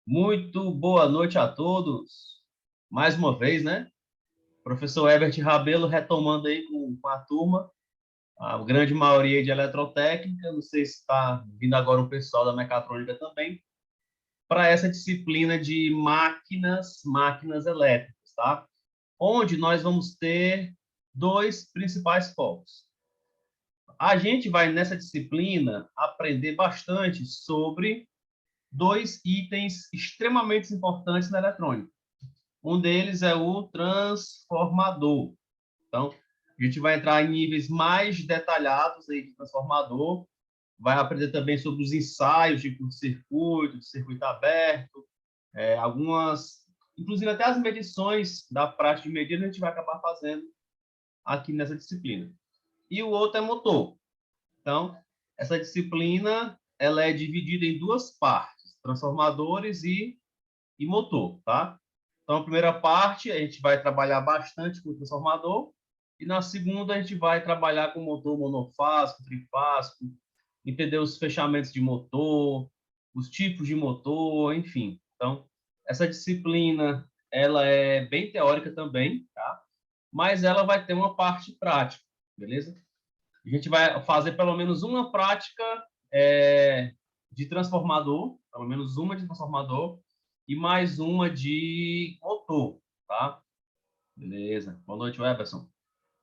Muito boa noite a todos. Mais uma vez, né? Professor Herbert Rabelo retomando aí com a turma, a grande maioria de eletrotécnica. Não sei se está vindo agora o pessoal da mecatrônica também, para essa disciplina de máquinas elétricas, tá? Onde nós vamos ter dois principais focos. A gente vai, nessa disciplina, aprender bastante sobre dois itens extremamente importantes na eletrônica. Um deles é o transformador. Então, a gente vai entrar em níveis mais detalhados aí de transformador, vai aprender também sobre os ensaios de curto-circuito, de circuito aberto, algumas, inclusive até as medições da prática de medida a gente vai acabar fazendo aqui nessa disciplina. E o outro é motor. Então, essa disciplina ela é dividida em duas partes, transformadores e motor, tá? Então, a primeira parte, a gente vai trabalhar bastante com o transformador, e na segunda, a gente vai trabalhar com motor monofásico, trifásico, entender os fechamentos de motor, os tipos de motor, enfim. Então, essa disciplina, ela é bem teórica também, tá? Mas ela vai ter uma parte prática, beleza? A gente vai fazer pelo menos uma prática de transformador, pelo menos uma de transformador, e mais uma de motor, tá? Beleza. Boa noite, Everson.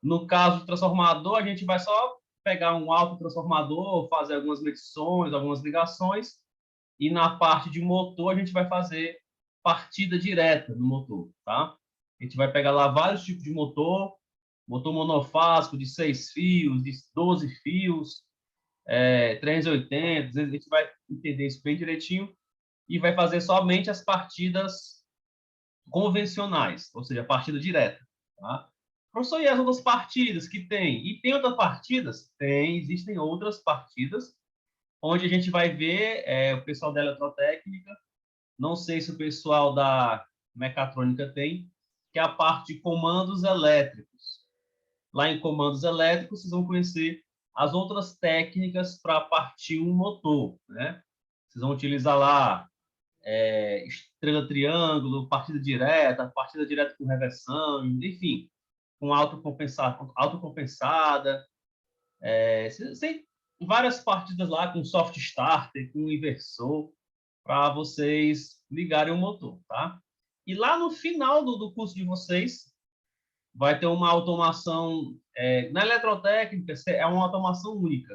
No caso do transformador, a gente vai só pegar um autotransformador, fazer algumas medições, algumas ligações, e na parte de motor, a gente vai fazer partida direta no motor, tá? A gente vai pegar lá vários tipos de motor, motor monofásico de 6 fios, de 12 fios, 380, a gente vai entender isso bem direitinho e vai fazer somente as partidas convencionais, ou seja, a partida direta. Tá? Professor, e as outras partidas que tem? E tem outras partidas? Tem, existem outras partidas, onde a gente vai ver o pessoal da eletrotécnica, não sei se o pessoal da mecatrônica tem, que é a parte de comandos elétricos. Lá em comandos elétricos, vocês vão conhecer as outras técnicas para partir um motor, né? Vocês vão utilizar lá estrela triângulo, partida direta com reversão, enfim, com autocompensada. Tem várias partidas lá com soft starter, com inversor, para vocês ligarem o motor, tá? E lá no final do curso de vocês, vai ter uma automação. Na eletrotécnica, é uma automação única.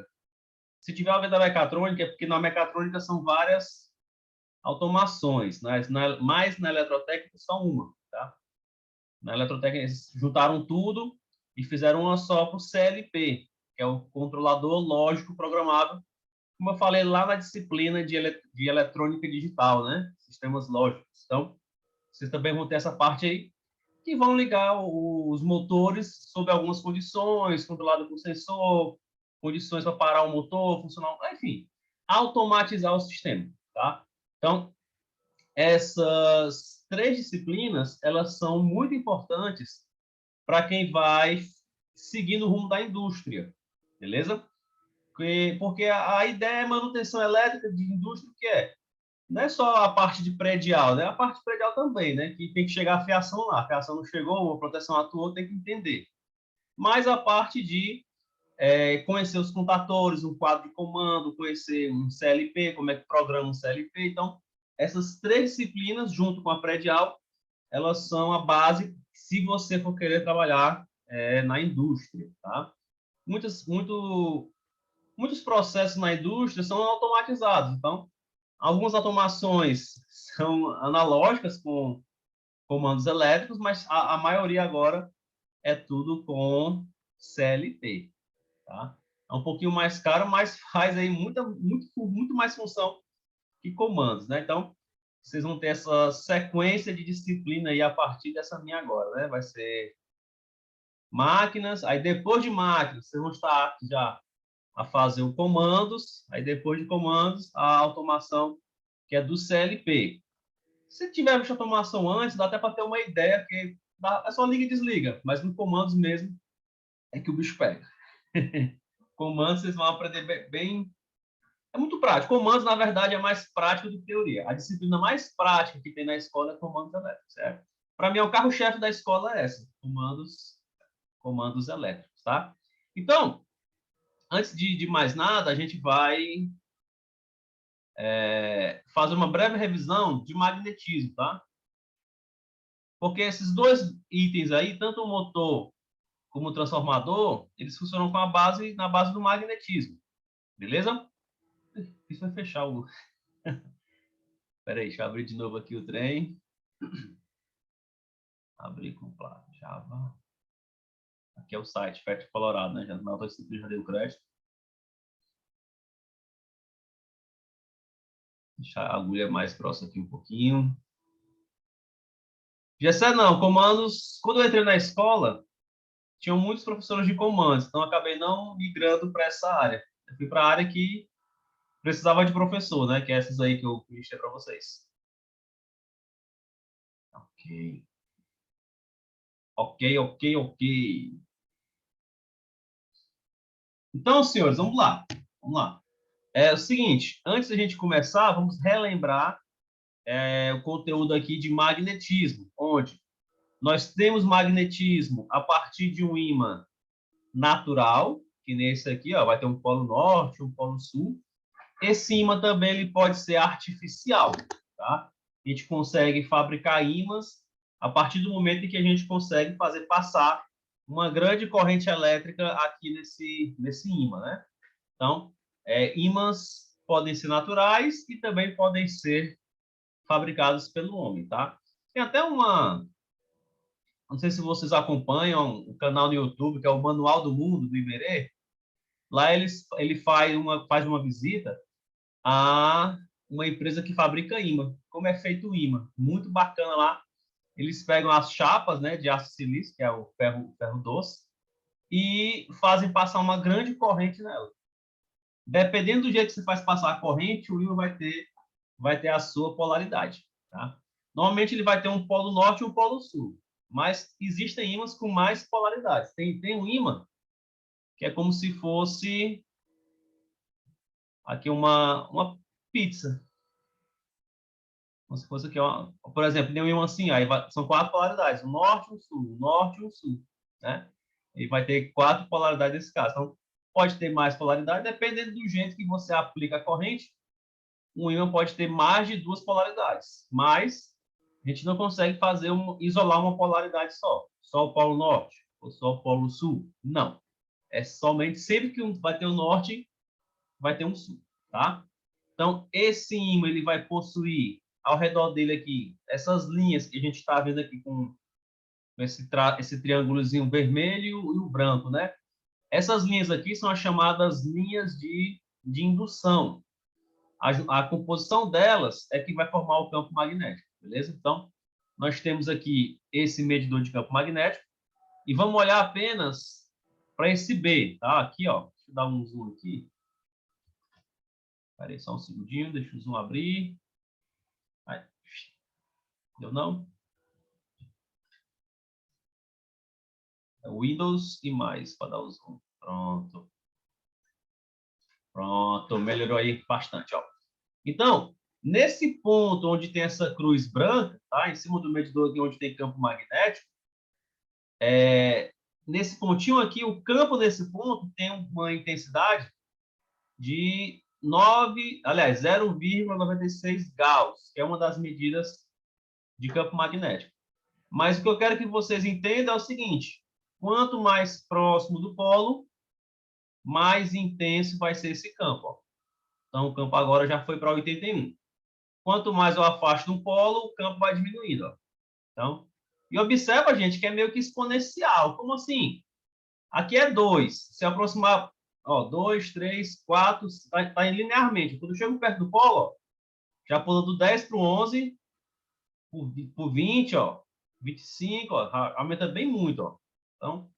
Se tiver alguém da mecatrônica, é porque na mecatrônica são várias automações, mas na eletrotécnica só uma, tá? Na eletrotécnica eles juntaram tudo e fizeram uma só para o CLP, que é o controlador lógico programável, como eu falei lá na disciplina de eletrônica digital, né? Sistemas lógicos. Então, vocês também vão ter essa parte aí, que vão ligar os motores sob algumas condições, controlado por sensor, condições para parar o motor, funcionar, enfim, automatizar o sistema, tá? Então, essas três disciplinas, elas são muito importantes para quem vai seguir no rumo da indústria, beleza? Porque a ideia é manutenção elétrica de indústria, que não é só a parte de predial, né? A parte de predial também, né? Que tem que chegar a fiação lá. A fiação não chegou, a proteção atuou, tem que entender. Mas a parte de conhecer os contatores, um quadro de comando, conhecer um CLP, como é que programa um CLP. Então, essas três disciplinas, junto com a predial, elas são a base se você for querer trabalhar na indústria, tá? Muitos processos na indústria são automatizados. Então, algumas automações são analógicas com comandos elétricos, mas a maioria agora é tudo com CLT. Tá? É um pouquinho mais caro, mas faz aí muito mais função que comandos. Né? Então, vocês vão ter essa sequência de disciplina aí a partir dessa minha agora. Né? Vai ser máquinas, aí depois de máquinas, vocês vão estar aptos já a fazer o comandos, aí depois de comandos, a automação, que é do CLP. Se tiver visto automação antes, dá até para ter uma ideia, que é só liga e desliga, mas no comandos mesmo é que o bicho pega. Comandos vocês vão aprender bem, É muito prático. Comandos, na verdade, é mais prático do que teoria. A disciplina mais prática que tem na escola é comandos elétricos, certo? Para mim, é o carro-chefe da escola é essa, comandos elétricos, tá? Então, antes de mais nada, a gente vai fazer uma breve revisão de magnetismo, tá? Porque esses dois itens aí, tanto o motor como o transformador, eles funcionam na base do magnetismo, beleza? Isso vai fechar o... Espera aí, deixa eu abrir de novo aqui o trem. Abrir com placa Java. Aqui é o site, Fert Colorado, né? Já não já deu crédito. Deixar a agulha mais grossa aqui um pouquinho. Gessé, não, comandos. Quando eu entrei na escola, tinham muitos professores de comandos, então eu acabei não migrando para essa área. Eu fui para a área que precisava de professor, né? Que é essas aí que eu mostrei para vocês. Ok. Ok, ok, ok. Então, senhores, vamos lá. Vamos lá. É o seguinte, antes da gente começar, vamos relembrar o conteúdo aqui de magnetismo, onde nós temos magnetismo a partir de um ímã natural, que nesse aqui ó, vai ter um polo norte, um polo sul. Esse ímã também ele pode ser artificial, tá? A gente consegue fabricar ímãs a partir do momento em que a gente consegue fazer passar uma grande corrente elétrica aqui nesse ímã, né? Então, ímãs podem ser naturais e também podem ser fabricados pelo homem, tá? Tem até não sei se vocês acompanham o canal no YouTube, que é o Manual do Mundo, do Iberê. Lá ele faz uma visita a uma empresa que fabrica imã. Como é feito o imã? Muito bacana lá. Eles pegam as chapas, né, de aço silício, que é o ferro doce, e fazem passar uma grande corrente nela. Dependendo do jeito que você faz passar a corrente, o ímã vai ter a sua polaridade, tá? Normalmente ele vai ter um polo norte e um polo sul, mas existem ímãs com mais polaridades. Tem um ímã que é como se fosse aqui uma pizza. Como se fosse aqui, por exemplo, tem um ímã assim, são quatro polaridades, o norte e o sul, o norte e o sul, né? Ele vai ter quatro polaridades nesse caso. Então, pode ter mais polaridade, dependendo do jeito que você aplica a corrente, um ímã pode ter mais de duas polaridades, mas a gente não consegue isolar uma polaridade só o polo norte ou só o polo sul. Não. É somente sempre que vai ter o norte, vai ter um sul, tá? Então, esse ímã ele vai possuir ao redor dele aqui essas linhas que a gente está vendo aqui com esse triângulozinho vermelho e o branco, né? Essas linhas aqui são as chamadas linhas de indução. A composição delas é que vai formar o campo magnético, beleza? Então, nós temos aqui esse medidor de campo magnético e vamos olhar apenas para esse B, tá? Aqui, ó, deixa eu dar um zoom aqui. Espera aí, só um segundinho, deixa o zoom abrir. Aí. Deu não? É Windows e mais para dar o zoom. Pronto. Pronto, melhorou aí bastante, ó. Então, nesse ponto onde tem essa cruz branca, tá? Em cima do medidor aqui onde tem campo magnético, nesse pontinho aqui, o campo desse ponto tem uma intensidade de 0,96 Gauss, que é uma das medidas de campo magnético. Mas o que eu quero que vocês entendam é o seguinte: quanto mais próximo do polo, mais intenso vai ser esse campo. Ó. Então, o campo agora já foi para 81. Quanto mais eu afasto do polo, o campo vai diminuindo. Ó. Então, e observa, gente, que é meio que exponencial. Como assim? Aqui é 2. Se aproximar, ó, 2, 3, 4, está linearmente. Quando eu chego perto do polo, ó, já pula do 10 para o 11, por 20, ó, 25, ó, aumenta bem muito. Ó. Então,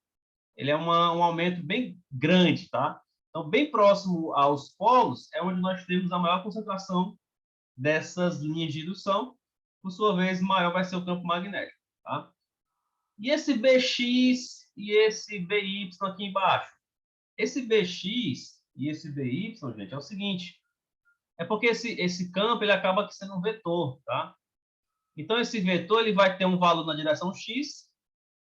ele é um aumento bem grande, tá? Então, bem próximo aos polos é onde nós temos a maior concentração dessas linhas de indução. Por sua vez, maior vai ser o campo magnético, tá? E esse Bx e esse By aqui embaixo? Esse Bx e esse By, gente, é o seguinte. É porque esse campo ele acaba sendo um vetor, tá? Então, esse vetor ele vai ter um valor na direção x,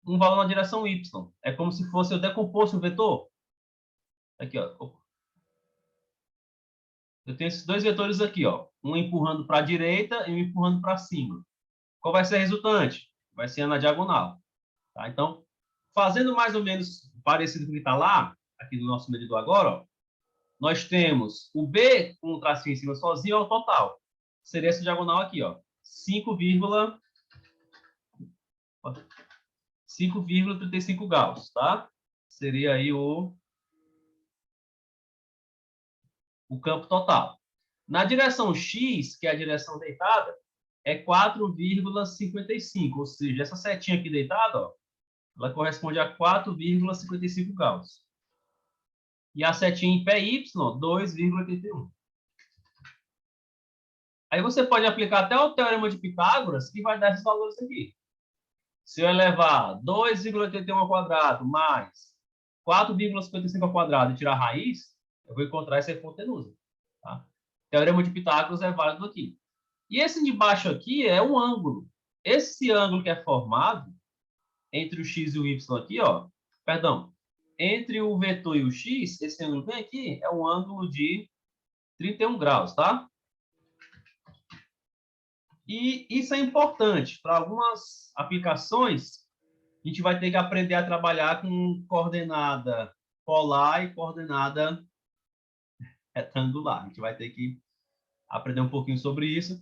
um valor na direção y. É como se fosse eu decomposto o vetor. Aqui, ó. Eu tenho esses dois vetores aqui, ó. Um empurrando para a direita e um empurrando para cima. Qual vai ser a resultante? Vai ser na diagonal. Tá? Então, fazendo mais ou menos parecido com o que está lá, aqui no nosso medidor agora, ó, nós temos o B com um tracinho em cima sozinho, é o total. Seria essa diagonal aqui, ó. 5,35 Gauss, tá? Seria aí o campo total. Na direção X, que é a direção deitada, é 4,55, ou seja, essa setinha aqui deitada, ó, ela corresponde a 4,55 Gauss. E a setinha em pé Y, 2,81. Aí você pode aplicar até o teorema de Pitágoras, que vai dar esses valores aqui. Se eu elevar 2,81 ao quadrado mais 4,55 ao quadrado e tirar a raiz, eu vou encontrar essa hipotenusa. Tá? O teorema de Pitágoras é válido aqui. E esse de baixo aqui é um ângulo. Esse ângulo que é formado entre o x e o y aqui, ó, perdão, entre o vetor e o x, esse ângulo bem aqui é um ângulo de 31 graus, tá? E isso é importante. Para algumas aplicações, a gente vai ter que aprender a trabalhar com coordenada polar e coordenada retangular. A gente vai ter que aprender um pouquinho sobre isso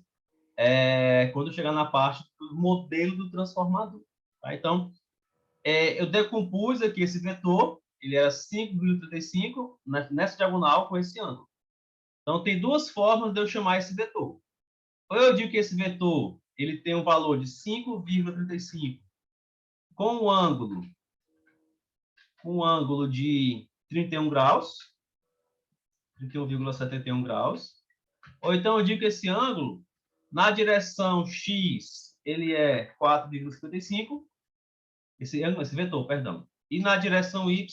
quando chegar na parte do modelo do transformador. Tá? Então, eu decompus aqui esse vetor, ele era 5,35 nessa diagonal com esse ângulo. Então, tem duas formas de eu chamar esse vetor. Ou eu digo que esse vetor ele tem um valor de 5,35 com um ângulo de 31 graus, 31,71 graus. Ou então eu digo que esse ângulo, na direção x, ele é 4,55, esse vetor, perdão. E na direção y,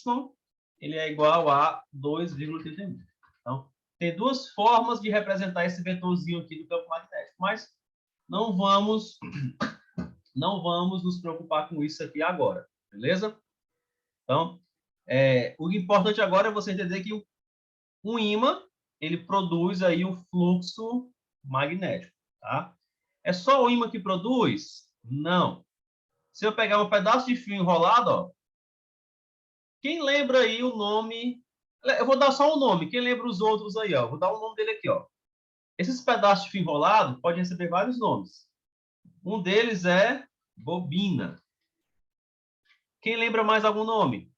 ele é igual a 2,31. Então, tem duas formas de representar esse vetorzinho aqui do campo magnético, mas não vamos nos preocupar com isso aqui agora, beleza? Então, o importante agora é você entender que um ímã, ele produz aí um fluxo magnético, tá? É só o ímã que produz? Não. Se eu pegar um pedaço de fio enrolado, ó, quem lembra aí o nome? Eu vou dar só o nome. Quem lembra os outros aí, ó? Vou dar o nome dele aqui, ó. Esses pedaços de fio enrolado podem receber vários nomes. Um deles é bobina. Quem lembra mais algum nome?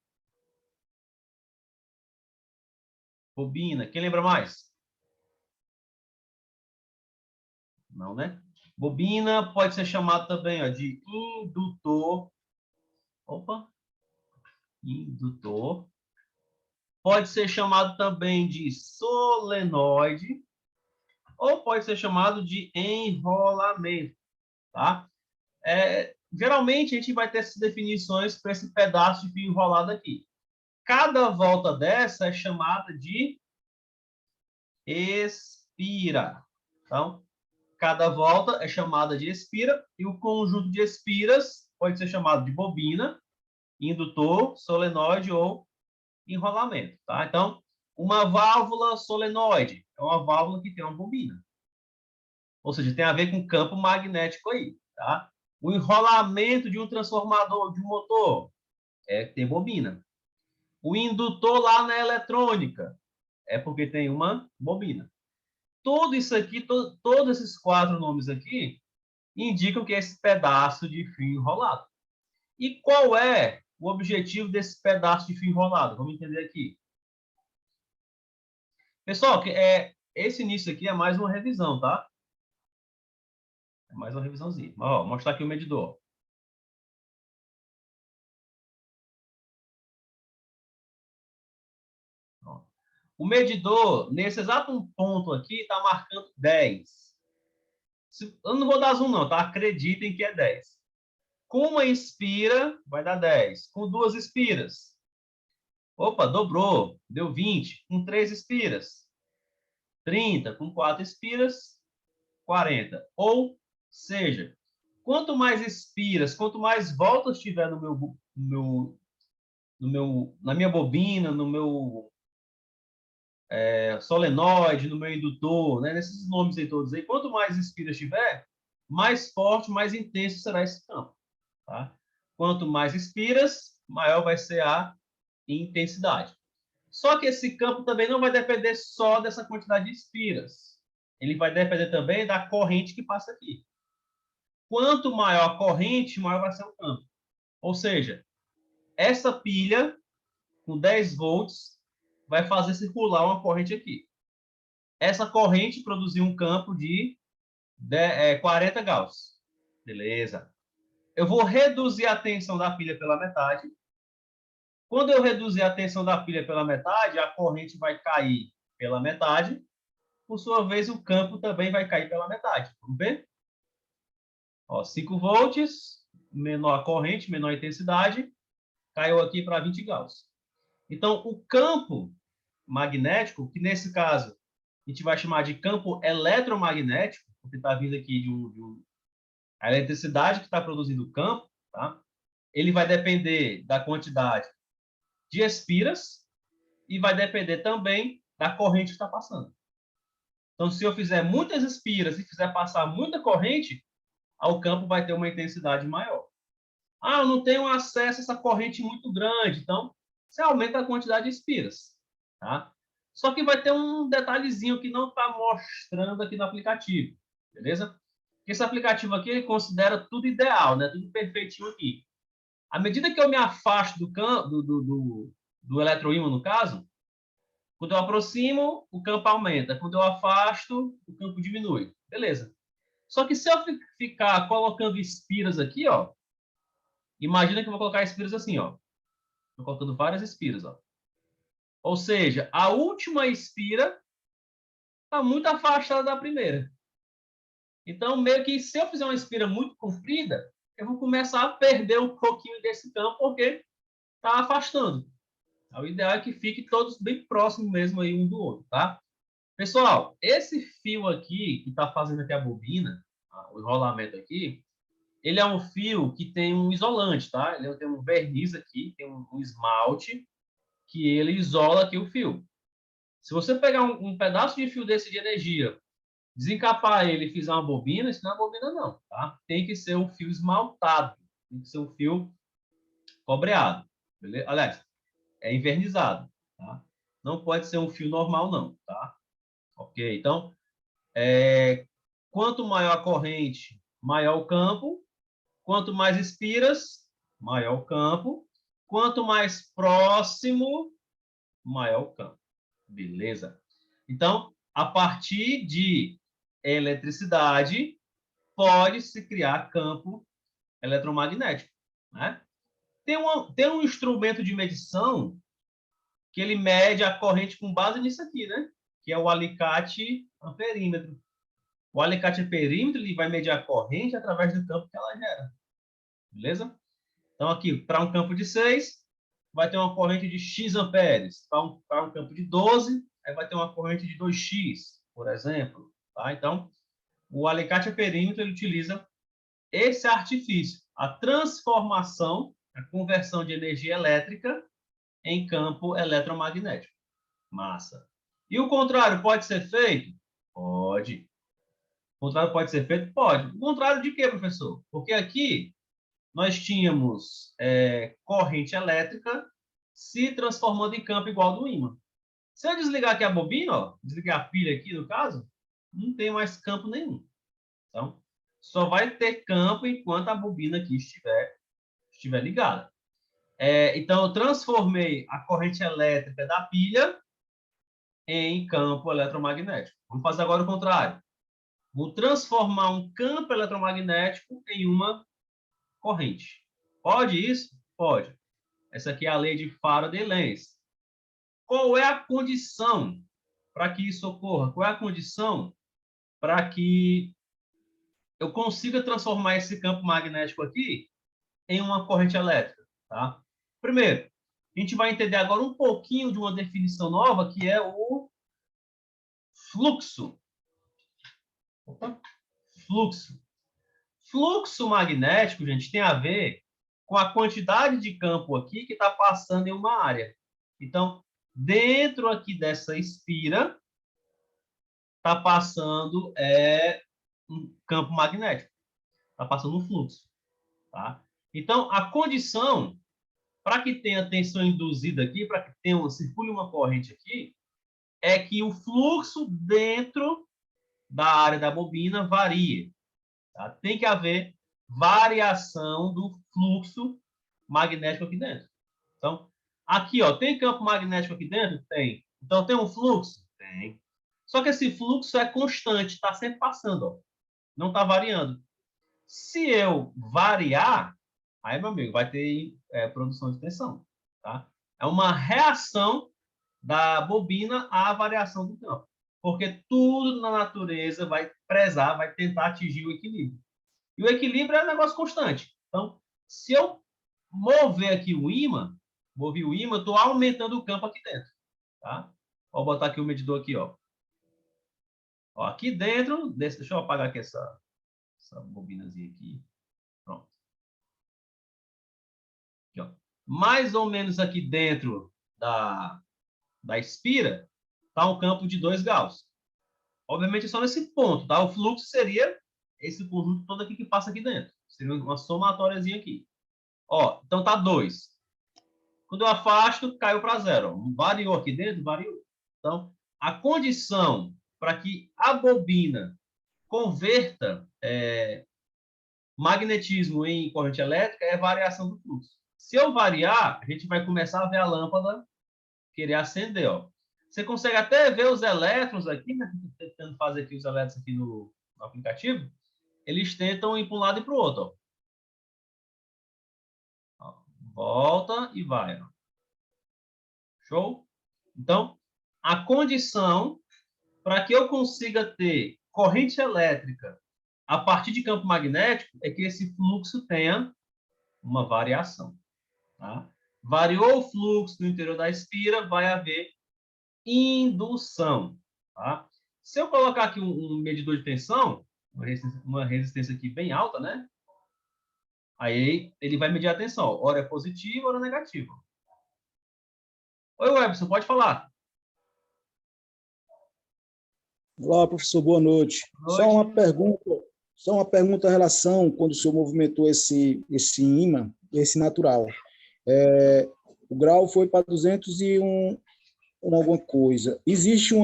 Bobina. Quem lembra mais? Não, né? Bobina pode ser chamado também, ó, de indutor. Opa! Indutor. Pode ser chamado também de solenoide. Ou pode ser chamado de enrolamento, tá? Geralmente, a gente vai ter essas definições para esse pedaço de fio enrolado aqui. Cada volta dessa é chamada de espira. Então, cada volta é chamada de espira e o conjunto de espiras pode ser chamado de bobina, indutor, solenoide ou enrolamento. Tá? Então, uma válvula solenoide é uma válvula que tem uma bobina. Ou seja, tem a ver com campo magnético aí. Tá? O enrolamento de um transformador, de um motor, tem bobina. O indutor lá na eletrônica é porque tem uma bobina. Tudo isso aqui, todos esses quatro nomes aqui, indicam que é esse pedaço de fio enrolado. E qual é o objetivo desse pedaço de fio enrolado? Vamos entender aqui. Pessoal, esse início aqui é mais uma revisão, tá? É mais uma revisãozinha. Ó, vou mostrar aqui o medidor. Ó. O medidor, nesse exato ponto aqui, está marcando 10. Eu não vou dar zoom, não, tá? Acreditem que é 10. Com uma expira, vai dar 10. Com duas expiras, opa, dobrou, deu 20. Com três expiras, 30 com 4 espiras, 40. Ou seja, quanto mais espiras, quanto mais voltas tiver na minha bobina, no meu solenoide, no meu indutor, né? Nesses nomes aí todos aí, quanto mais espiras tiver, mais forte, mais intenso será esse campo. Tá? Quanto mais espiras, maior vai ser a intensidade. Só que esse campo também não vai depender só dessa quantidade de espiras. Ele vai depender também da corrente que passa aqui. Quanto maior a corrente, maior vai ser o campo. Ou seja, essa pilha com 10 volts vai fazer circular uma corrente aqui. Essa corrente produziu um campo de 40 Gauss. Beleza. Eu vou reduzir a tensão da pilha pela metade. Quando eu reduzir a tensão da pilha pela metade, a corrente vai cair pela metade. Por sua vez, o campo também vai cair pela metade. Vamos ver? Ó, 5 volts, menor a corrente, menor a intensidade, caiu aqui para 20 Gauss. Então, o campo magnético, que nesse caso a gente vai chamar de campo eletromagnético, porque está vindo aqui a eletricidade que está produzindo o campo, tá? Ele vai depender da quantidade de espiras e vai depender também da corrente que está passando. Então, se eu fizer muitas espiras e fizer passar muita corrente, o campo vai ter uma intensidade maior. Ah, eu não tenho acesso a essa corrente muito grande, então você aumenta a quantidade de espiras, tá? Só que vai ter um detalhezinho que não está mostrando aqui no aplicativo, beleza? Esse aplicativo aqui, ele considera tudo ideal, né? Tudo perfeitinho aqui. À medida que eu me afasto do eletroímã, no caso, quando eu aproximo, o campo aumenta. Quando eu afasto, o campo diminui. Beleza. Só que se eu ficar colocando espiras aqui, ó, imagina que eu vou colocar espiras assim, ó. Estou colocando várias espiras, ó. Ou seja, a última espira está muito afastada da primeira. Então, meio que se eu fizer uma espira muito comprida, eu vou começar a perder um pouquinho desse campo, porque está afastando. O ideal é que fique todos bem próximos mesmo aí um do outro, tá? Pessoal, esse fio aqui, que está fazendo aqui a bobina, o enrolamento aqui, ele é um fio que tem um isolante, tá? Ele tem um verniz aqui, tem um esmalte, que ele isola aqui o fio. Se você pegar um pedaço de fio desse de energia, desencapar ele e fizer uma bobina, isso não é bobina não, tá? Tem que ser um fio esmaltado, tem que ser um fio cobreado, beleza? Aliás, é invernizado, tá? Não pode ser um fio normal não, tá? Ok? Então, quanto maior a corrente, maior o campo. Quanto mais espiras, maior o campo. Quanto mais próximo, maior o campo. Beleza? Então, a partir de eletricidade, pode-se criar campo eletromagnético, né? Tem um instrumento de medição que ele mede a corrente com base nisso aqui, né? Que é o alicate amperímetro. O alicate amperímetro ele vai medir a corrente através do campo que ela gera. Beleza? Então, aqui, para um campo de 6, vai ter uma corrente de X amperes. Para um campo de 12, aí vai ter uma corrente de 2x, por exemplo. Tá? Então, o alicate amperímetro ele utiliza esse artifício, a transformação, a conversão de energia elétrica em campo eletromagnético. Massa. E o contrário pode ser feito? Pode. O contrário pode ser feito? Pode. O contrário de quê, professor? Porque aqui nós tínhamos corrente elétrica se transformando em campo igual do ímã. Se eu desligar aqui a bobina, ó, desligar a pilha aqui, no caso, não tem mais campo nenhum. Então, só vai ter campo enquanto a bobina aqui estiver ligada. Então, eu transformei a corrente elétrica da pilha em campo eletromagnético. Vamos fazer agora o contrário. Vou transformar um campo eletromagnético em uma corrente. Pode isso? Pode. Essa aqui é a lei de Faraday-Lenz. Qual é a condição para que isso ocorra? Qual é a condição para que eu consiga transformar esse campo magnético aqui em uma corrente elétrica? Tá? Primeiro, a gente vai entender agora um pouquinho de uma definição nova, que é o fluxo. Opa. Fluxo. Fluxo magnético, gente, tem a ver com a quantidade de campo aqui que está passando em uma área. Então, dentro aqui dessa espira, está passando um campo magnético. Está passando um fluxo. Tá? Então, a condição para que tenha tensão induzida aqui, para que circule uma corrente aqui, é que o fluxo dentro da área da bobina varie. Tá? Tem que haver variação do fluxo magnético aqui dentro. Então, aqui, ó, tem campo magnético aqui dentro? Tem. Então, tem um fluxo? Tem. Só que esse fluxo é constante, está sempre passando, ó. Não está variando. Se eu variar, aí, meu amigo, vai ter produção de tensão. Tá? É uma reação da bobina à variação do campo. Porque tudo na natureza vai prezar, vai tentar atingir o equilíbrio. E o equilíbrio é um negócio constante. Então, se eu mover aqui o ímã, estou aumentando o campo aqui dentro. Tá? Vou botar aqui o medidor aqui, ó. Ó, aqui dentro, deixa eu apagar aqui essa bobinazinha aqui. Pronto. Aqui, ó. Mais ou menos aqui dentro da espira, está um campo de 2 Gauss. Obviamente, só nesse ponto, tá? O fluxo seria esse conjunto todo aqui que passa aqui dentro. Seria uma somatóriazinha aqui. Ó, então tá 2. Quando eu afasto, caiu para 0. Variou aqui dentro? Variou. Então, a condição para que a bobina converta magnetismo em corrente elétrica é variação do fluxo. Se eu variar, a gente vai começar a ver a lâmpada querer acender, ó. Você consegue até ver os elétrons aqui, né? Tentando fazer aqui os elétrons aqui no aplicativo. Eles tentam ir para um lado e para o outro, ó. Volta e vai, ó. Show? Então, a condição para que eu consiga ter corrente elétrica a partir de campo magnético é que esse fluxo tenha uma variação. Tá? Variou o fluxo no interior da espira, vai haver indução. Tá? Se eu colocar aqui um medidor de tensão, uma resistência aqui bem alta, né? Aí ele vai medir a tensão. Ora é positivo, ora é negativo. Oi, Webson, pode falar. Olá, professor, boa noite. Boa noite. Só uma pergunta em relação quando o senhor movimentou esse ímã, esse natural. O grau foi para 201 alguma coisa. Existe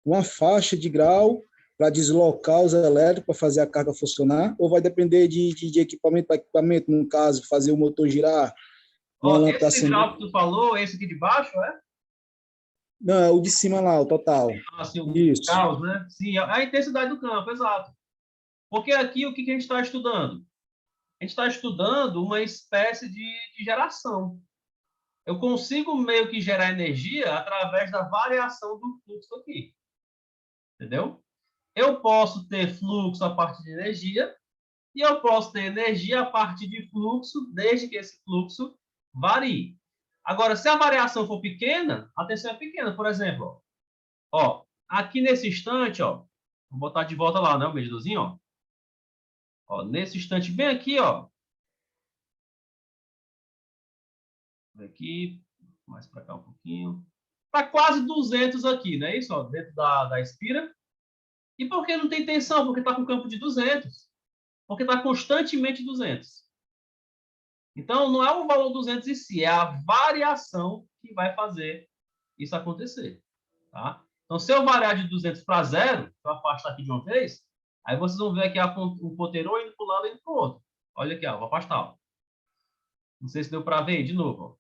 uma faixa de grau para deslocar os elétricos, para fazer a carga funcionar, ou vai depender de equipamento para equipamento, no caso, fazer o motor girar? Ó, esse grau que tu falou, esse aqui de baixo, é? Não, o de cima lá, o total. Assim, o Isso. caos, né? Sim, a intensidade do campo, exato. Porque aqui, o que a gente está estudando? A gente está estudando uma espécie de geração. Eu consigo meio que gerar energia através da variação do fluxo aqui. Entendeu? Eu posso ter fluxo a partir de energia e eu posso ter energia a partir de fluxo, desde que esse fluxo varie. Agora, se a variação for pequena, a tensão é pequena. Por exemplo, ó, aqui nesse instante, ó, vou botar de volta lá, né, o medidorzinho, ó. Ó, nesse instante bem aqui, ó. Aqui, mais para cá um pouquinho. Está quase 200 aqui, não é isso? Ó, dentro da espira. E por que não tem tensão? Porque está com campo de 200. Porque está constantemente 200. Então, não é o valor 200 em si, é a variação que vai fazer isso acontecer. Tá? Então, se eu variar de 200 para 0, eu afastar aqui de uma vez, aí vocês vão ver aqui o ponteiro indo para um lado e indo para o outro. Olha aqui, ó, vou afastar. Ó. Não sei se deu para ver de novo. Ó.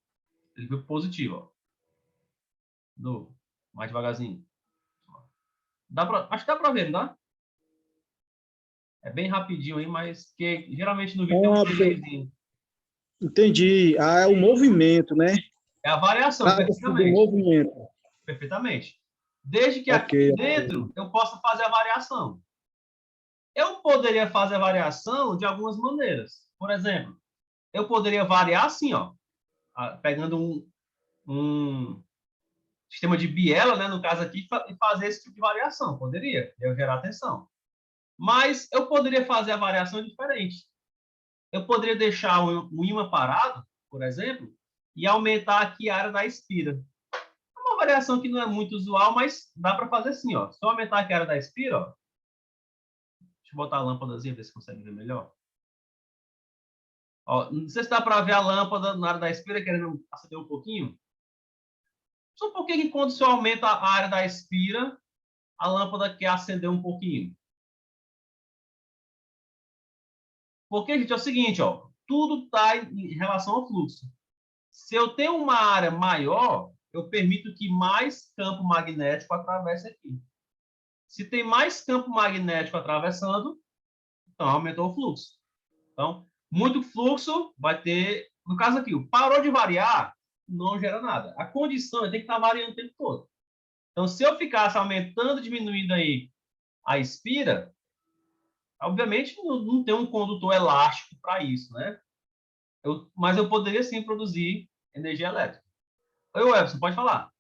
Ele foi positivo. Ó. De novo, mais devagarzinho. Acho que dá para ver, não dá? É bem rapidinho aí, mas que geralmente no vídeo tem um delayzinho. Entendi. É o movimento, né? É a variação, perfeitamente. Do movimento. Perfeitamente. Desde que aqui dentro eu possa fazer a variação. Eu poderia fazer a variação de algumas maneiras. Por exemplo, eu poderia variar assim, ó, pegando sistema de biela, né, no caso aqui, e fazer esse tipo de variação. Poderia, eu gerar tensão. Mas eu poderia fazer a variação diferente. Eu poderia deixar o ímã parado, por exemplo, e aumentar aqui a área da espira. É uma variação que não é muito usual, mas dá para fazer assim, ó. Se eu aumentar aqui a área da espira, ó. Deixa eu botar a lâmpadazinha, ver se consegue ver melhor. Ó, não sei se dá para ver a lâmpada na área da espira, querendo acender um pouquinho. Só por que quando você aumenta a área da espira, a lâmpada quer acender um pouquinho? Porque, gente, é o seguinte, ó, tudo está em relação ao fluxo. Se eu tenho uma área maior, eu permito que mais campo magnético atravesse aqui. Se tem mais campo magnético atravessando, então aumentou o fluxo. Então, muito fluxo vai ter, no caso aqui, parou de variar, não gera nada. A condição é ter que estar variando o tempo todo. Então, se eu ficasse aumentando, diminuindo aí a espira, obviamente não tem um condutor elástico para isso, né? Mas eu poderia sim produzir energia elétrica. Oi, Webson, pode falar.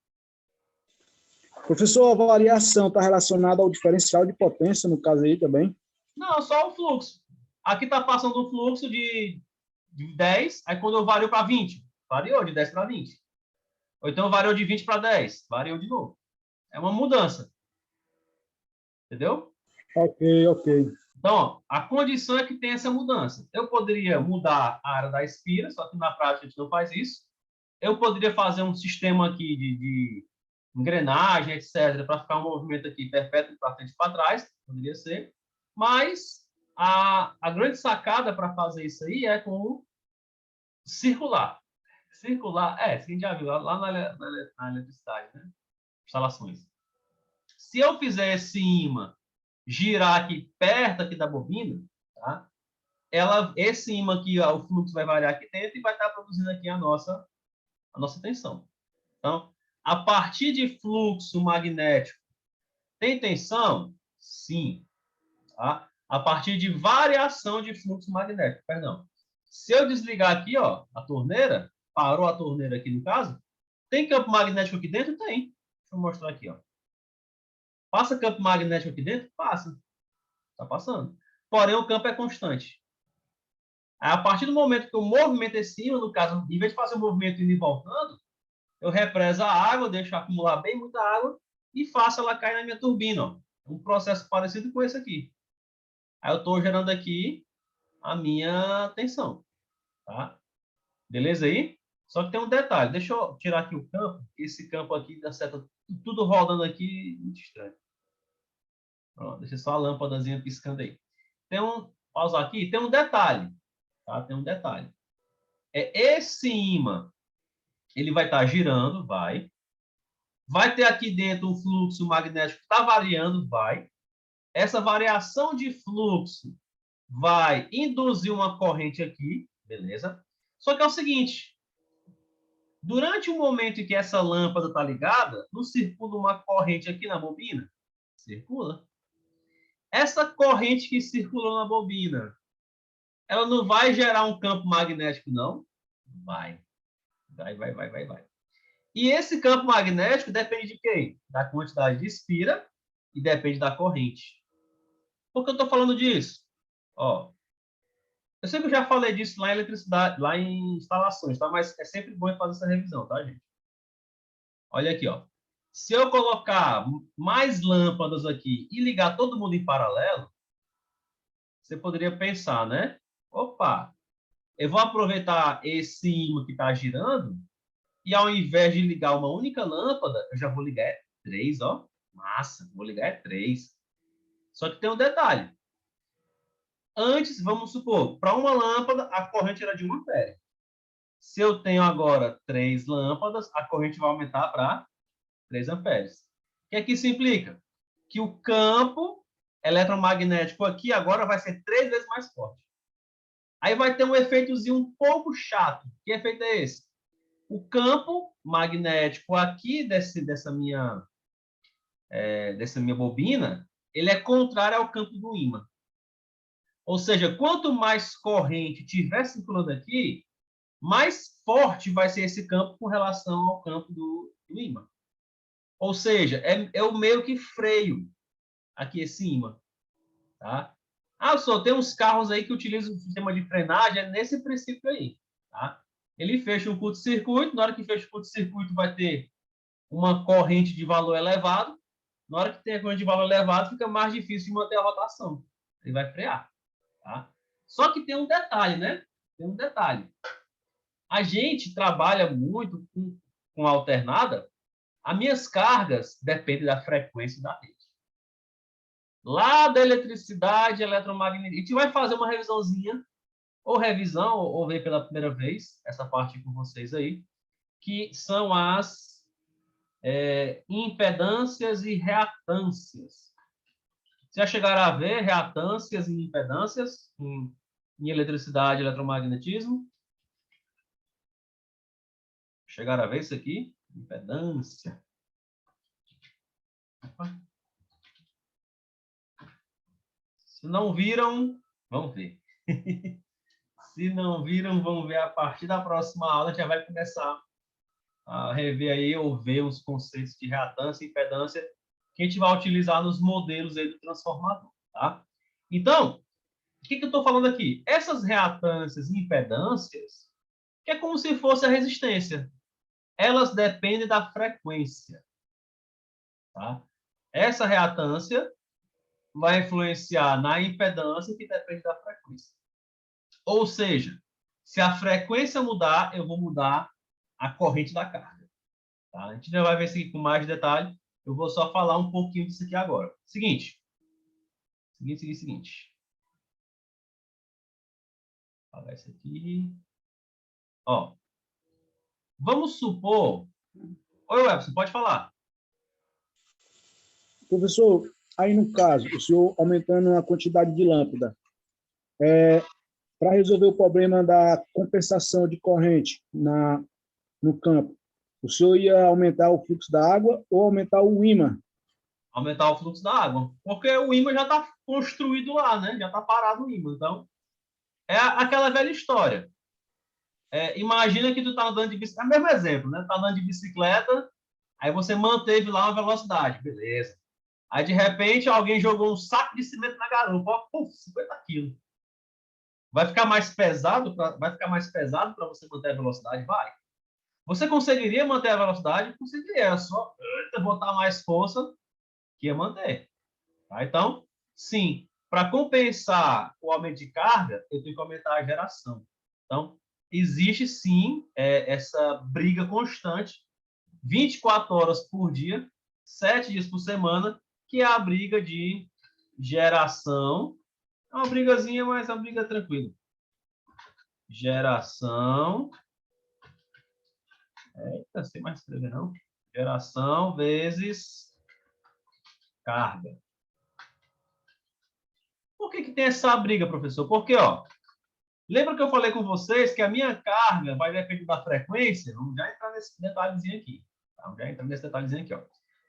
Professor, a variação está relacionada ao diferencial de potência, no caso aí também? Não, só o fluxo. Aqui está passando um fluxo de 10, aí quando eu vario para 20, variou de 10 para 20. Ou então variou de 20 para 10, variou de novo. É uma mudança. Entendeu? Ok, ok. Então, ó, a condição é que tem essa mudança. Eu poderia mudar a área da espira, só que na prática a gente não faz isso. Eu poderia fazer um sistema aqui de engrenagem, etc., para ficar um movimento aqui perpétuo para frente e para trás, poderia ser. Mas a grande sacada para fazer isso aí é com o circular. Circular, a gente já viu lá na eletricidade, né? Instalações. Se eu fizer esse ímã girar aqui perto aqui da bobina, tá? Esse ímã aqui, ó, o fluxo vai variar aqui dentro e vai estar produzindo aqui a nossa tensão. Então, a partir de fluxo magnético, tem tensão? Sim. Tá? A partir de variação de fluxo magnético, perdão. Se eu desligar aqui, ó, a torneira, parou a torneira aqui no caso, tem campo magnético aqui dentro? Tem. Deixa eu mostrar aqui, ó. Passa campo magnético aqui dentro? Passa. Está passando. Porém, o campo é constante. A partir do momento que eu movimento esse ímã, no caso, em vez de fazer o movimento indo e voltando, eu represo a água, deixo acumular bem muita água e faço ela cair na minha turbina. Ó. Um processo parecido com esse aqui. Aí eu estou gerando aqui a minha tensão. Tá? Beleza aí? Só que tem um detalhe. Deixa eu tirar aqui o campo. Esse campo aqui dá certo, tudo rodando aqui, muito estranho. Pronto, deixa só a lâmpadazinha piscando aí. Pausar aqui, tem um detalhe. Tá? Tem um detalhe. Esse ímã, ele vai estar girando, vai. Vai ter aqui dentro um fluxo magnético que está variando, vai. Essa variação de fluxo vai induzir uma corrente aqui, beleza? Só que é o seguinte, durante o momento em que essa lâmpada está ligada, não circula uma corrente aqui na bobina? Circula. Essa corrente que circulou na bobina, ela não vai gerar um campo magnético, não? Vai. Vai. E esse campo magnético depende de quem? Da quantidade de espira e depende da corrente. Por que eu estou falando disso? Ó, eu sei que eu já falei disso lá em eletricidade, lá em instalações, tá? Mas é sempre bom fazer essa revisão, tá, gente? Olha aqui, ó. Se eu colocar mais lâmpadas aqui e ligar todo mundo em paralelo, você poderia pensar, né? Opa, eu vou aproveitar esse ímã que está girando e ao invés de ligar uma única lâmpada, eu já vou ligar três, ó. Massa, vou ligar três. Só que tem um detalhe. Antes, vamos supor, para uma lâmpada, a corrente era de 1 ampere. Se eu tenho agora 3 lâmpadas, a corrente vai aumentar para 3 amperes. O que é que isso implica? Que o campo eletromagnético aqui agora vai ser 3 vezes mais forte. Aí vai ter um efeitozinho um pouco chato. Que efeito é esse? O campo magnético aqui dessa minha bobina, ele é contrário ao campo do ímã. Ou seja, quanto mais corrente tiver circulando aqui, mais forte vai ser esse campo com relação ao campo do ímã. Ou seja, é o meio que freio aqui esse ímã. Tá? Ah, só tem uns carros aí que utilizam o sistema de frenagem, é nesse princípio aí. Tá? Ele fecha um curto-circuito, na hora que fecha o curto-circuito vai ter uma corrente de valor elevado, na hora que tem a corrente de valor elevado fica mais difícil de manter a rotação. Ele vai frear. Tá? Só que tem um detalhe, né? Tem um detalhe. A gente trabalha muito com alternada, as minhas cargas dependem da frequência da rede. Lá da eletricidade, eletromagnetismo. A gente vai fazer uma revisãozinha, ou revisão, ou ver pela primeira vez, essa parte com vocês aí, que são as impedâncias e reatâncias. Você já chegaram a ver reatâncias e impedâncias em eletricidade e eletromagnetismo? Chegaram a ver isso aqui? Impedância. Se não viram, vamos ver. Se não viram, vamos ver a partir da próxima aula. Já vai começar a rever aí ou ver os conceitos de reatância e impedância que a gente vai utilizar nos modelos aí do transformador, tá? Então, o que eu estou falando aqui? Essas reatâncias e impedâncias, que é como se fosse a resistência, elas dependem da frequência, tá? Essa reatância vai influenciar na impedância, que depende da frequência. Ou seja, se a frequência mudar, eu vou mudar a corrente da carga. Tá? A gente já vai ver isso aqui com mais detalhe. Eu vou só falar um pouquinho disso aqui agora. Seguinte. Vou apagar isso aqui. Ó, vamos supor... Oi, Webson, pode falar. Professor, aí no caso, o senhor aumentando a quantidade de lâmpada, para resolver o problema da compensação de corrente no campo, o senhor ia aumentar o fluxo da água ou aumentar o ímã? Aumentar o fluxo da água. Porque o ímã já está construído lá, né? Já está parado o ímã. Então, é aquela velha história. Imagina que tu está andando de bicicleta. É o mesmo exemplo, né? Tu está andando de bicicleta, aí você manteve lá uma velocidade. Beleza. Aí, de repente, alguém jogou um saco de cimento na garupa. Ó, puf, 50 quilos. Vai ficar mais pesado para você manter a velocidade? Vai. Você conseguiria manter a velocidade? Conseguiria. É só botar mais força que ia manter. Tá? Então, sim, para compensar o aumento de carga, eu tenho que aumentar a geração. Então, existe sim essa briga constante, 24 horas por dia, 7 dias por semana, que é a briga de geração. É uma brigazinha, mas é uma briga tranquila. Geração. Não sei mais escrever, não. Geração vezes carga. Por que tem essa briga, professor? Porque, ó, lembra que eu falei com vocês que a minha carga vai depender da frequência? Vamos já entrar nesse detalhezinho aqui. Vamos já entrar nesse detalhezinho aqui, ó.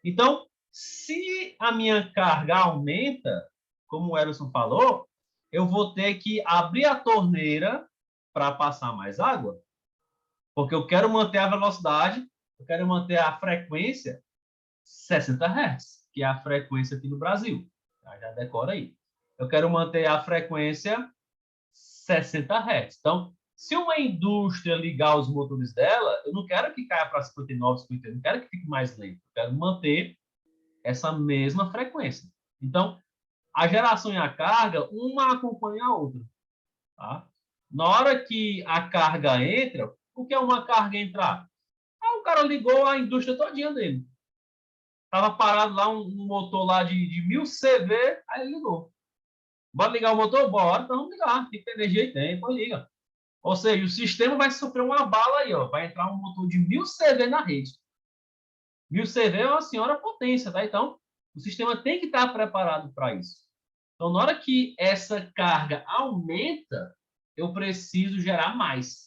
Então, se a minha carga aumenta, como o Emerson falou, eu vou ter que abrir a torneira para passar mais água, porque eu quero manter a velocidade, eu quero manter a frequência 60 Hz, que é a frequência aqui no Brasil. Já decora aí. Eu quero manter a frequência 60 Hz. Então, se uma indústria ligar os motores dela, eu não quero que caia para 59, 58, eu não quero que fique mais lento. Eu quero manter essa mesma frequência. Então, a geração e a carga, uma acompanha a outra. Tá? Na hora que a carga entra, o que é uma carga entrar? O cara ligou a indústria todinha dele. Estava parado lá um motor lá de 1000 CV, aí ele ligou. Bora ligar o motor? Bora, então vamos ligar. Tem energia e tempo, liga. Ou seja, o sistema vai sofrer uma bala aí, ó. Vai entrar um motor de 1000 CV na rede. 1000 CV é uma senhora potência, tá? Então, o sistema tem que estar preparado para isso. Então, na hora que essa carga aumenta, eu preciso gerar mais.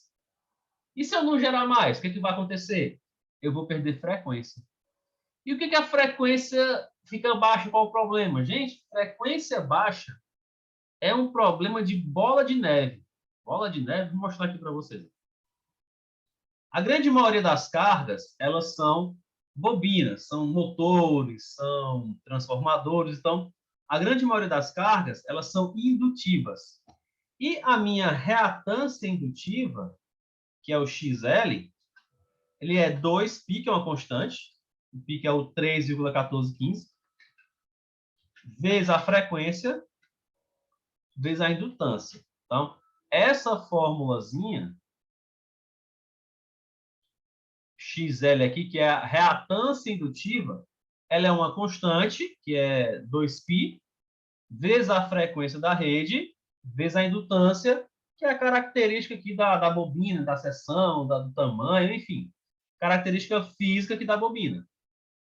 E se eu não gerar mais, o que vai acontecer? Eu vou perder frequência. E o que a frequência fica baixa? Qual o problema? Gente, frequência baixa é um problema de bola de neve. Bola de neve, vou mostrar aqui para vocês. A grande maioria das cargas, elas são bobinas, são motores, são transformadores. Então, a grande maioria das cargas, elas são indutivas. E a minha reatância indutiva, que é o XL, ele é 2π, que é uma constante, o π que é o 3,1415, vezes a frequência, vezes a indutância. Então, essa formulazinha, XL aqui, que é a reatância indutiva, ela é uma constante, que é 2π, vezes a frequência da rede, vezes a indutância, que é a característica aqui da bobina, da seção, do tamanho, enfim, característica física aqui da bobina.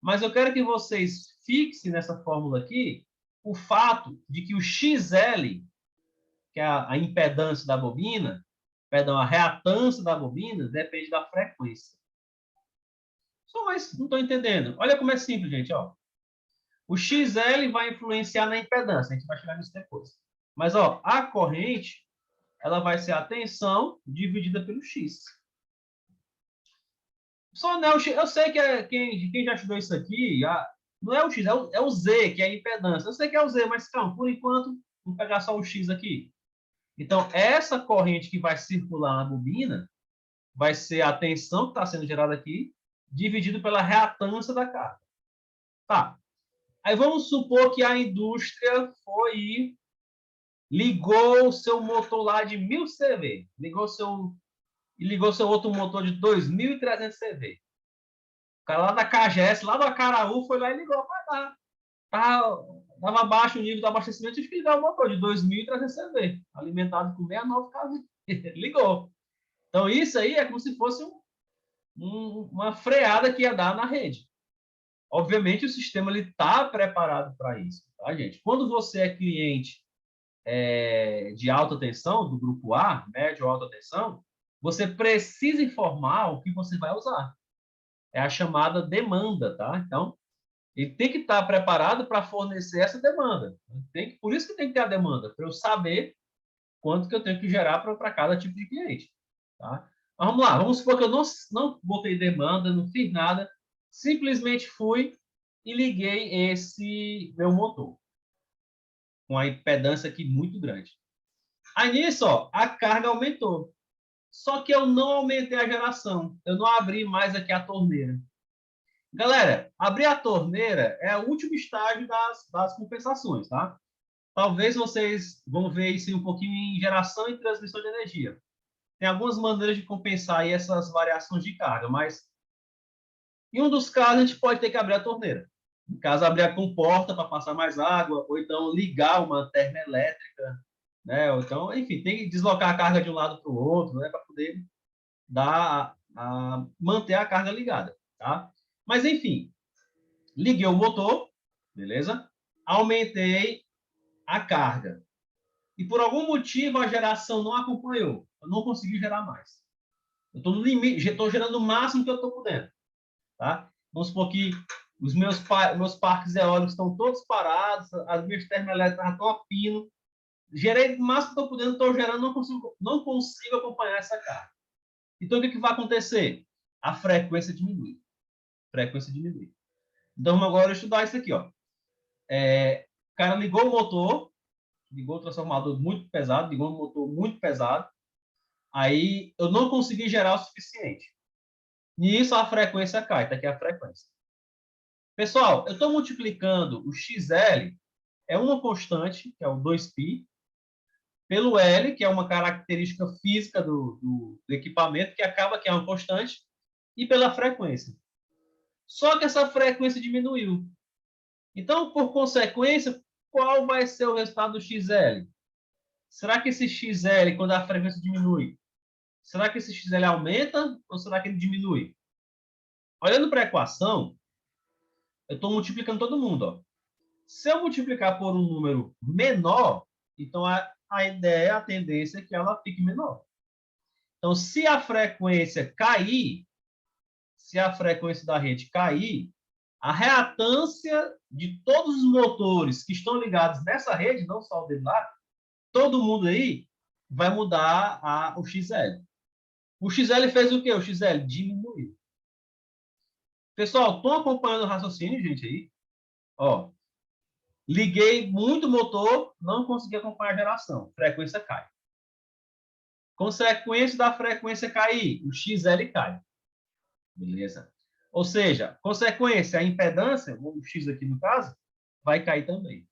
Mas eu quero que vocês fixem nessa fórmula aqui o fato de que o XL, que é a impedância da bobina, perdão, a reatância da bobina, depende da frequência. Só mais, não estou entendendo. Olha como é simples, gente. Ó. O XL vai influenciar na impedância, a gente vai chegar nisso depois. Mas ó, a corrente, ela vai ser a tensão dividida pelo X. Só não, eu sei que quem já estudou isso aqui, não é o X, é o Z, que é a impedância. Eu sei que é o Z, mas calma, por enquanto, vamos pegar só o X aqui. Então, essa corrente que vai circular na bobina vai ser a tensão que está sendo gerada aqui, dividido pela reatância da carga. Tá. Aí vamos supor que a indústria foi e ligou o seu motor lá de 1000 CV, ligou seu outro motor de 2.300 CV. O cara lá da KGS, lá do Acaraú, foi lá e ligou. Estava baixo o nível do abastecimento, tive que ligar o motor de 2.300 CV, alimentado com 69 kV. Ligou. Então, isso aí é como se fosse uma freada que ia dar na rede. Obviamente, o sistema está preparado para isso, tá, gente? Quando você é cliente de alta tensão, do grupo A, médio ou alta tensão, você precisa informar o que você vai usar. É a chamada demanda, tá? Então, ele tem que estar preparado para fornecer essa demanda. Por isso que tem que ter a demanda, para eu saber quanto que eu tenho que gerar para cada tipo de cliente. Tá? Mas vamos lá, vamos supor que eu não botei demanda, não fiz nada, simplesmente fui e liguei esse meu motor com a impedância aqui muito grande. Aí nisso, ó, a carga aumentou. Só que eu não aumentei a geração. Eu não abri mais aqui a torneira. Galera, abrir a torneira é o último estágio das compensações, tá? Talvez vocês vão ver isso um pouquinho em geração e transmissão de energia. Tem algumas maneiras de compensar aí essas variações de carga, mas em um dos casos a gente pode ter que abrir a torneira. No caso, abrir a comporta para passar mais água, ou então ligar uma termoelétrica, né? Ou então, enfim, tem que deslocar a carga de um lado para o outro, né? Para poder manter a carga ligada, tá? Mas, enfim, liguei o motor, beleza? Aumentei a carga. E por algum motivo a geração não acompanhou. Eu não consegui gerar mais. Eu estou no limite, estou gerando o máximo que eu estou podendo. Tá? Vamos supor que os meus parques eólicos estão todos parados, as minhas termoelétricas estão a pino. Gerei o máximo que estou podendo, estou gerando, não consigo acompanhar essa carga. Então, o que vai acontecer? A frequência diminui. Frequência diminui. Então, vamos agora estudar isso aqui. Ó. O cara ligou o motor, ligou o transformador muito pesado, ligou um motor muito pesado, aí eu não consegui gerar o suficiente. Nisso a frequência cai, tá aqui a frequência. Pessoal, eu estou multiplicando o XL, é uma constante, que é o 2π, pelo L, que é uma característica física do equipamento, que acaba que é uma constante, e pela frequência. Só que essa frequência diminuiu. Então, por consequência, qual vai ser o resultado do XL? Será que esse XL, quando a frequência diminui, será que esse XL aumenta ou será que ele diminui? Olhando para a equação, eu estou multiplicando todo mundo. Ó. Se eu multiplicar por um número menor, então a ideia, a tendência é que ela fique menor. Então, se a frequência cair, se a frequência da rede cair, a reatância de todos os motores que estão ligados nessa rede, não só o dele lá, todo mundo aí vai mudar o XL. O XL fez o quê? O XL diminuiu. Pessoal, estão acompanhando o raciocínio, gente, aí? Ó, liguei muito o motor, não consegui acompanhar a geração. Frequência cai. Consequência da frequência cair, o XL cai. Beleza? Ou seja, consequência, a impedância, o X aqui no caso, vai cair também.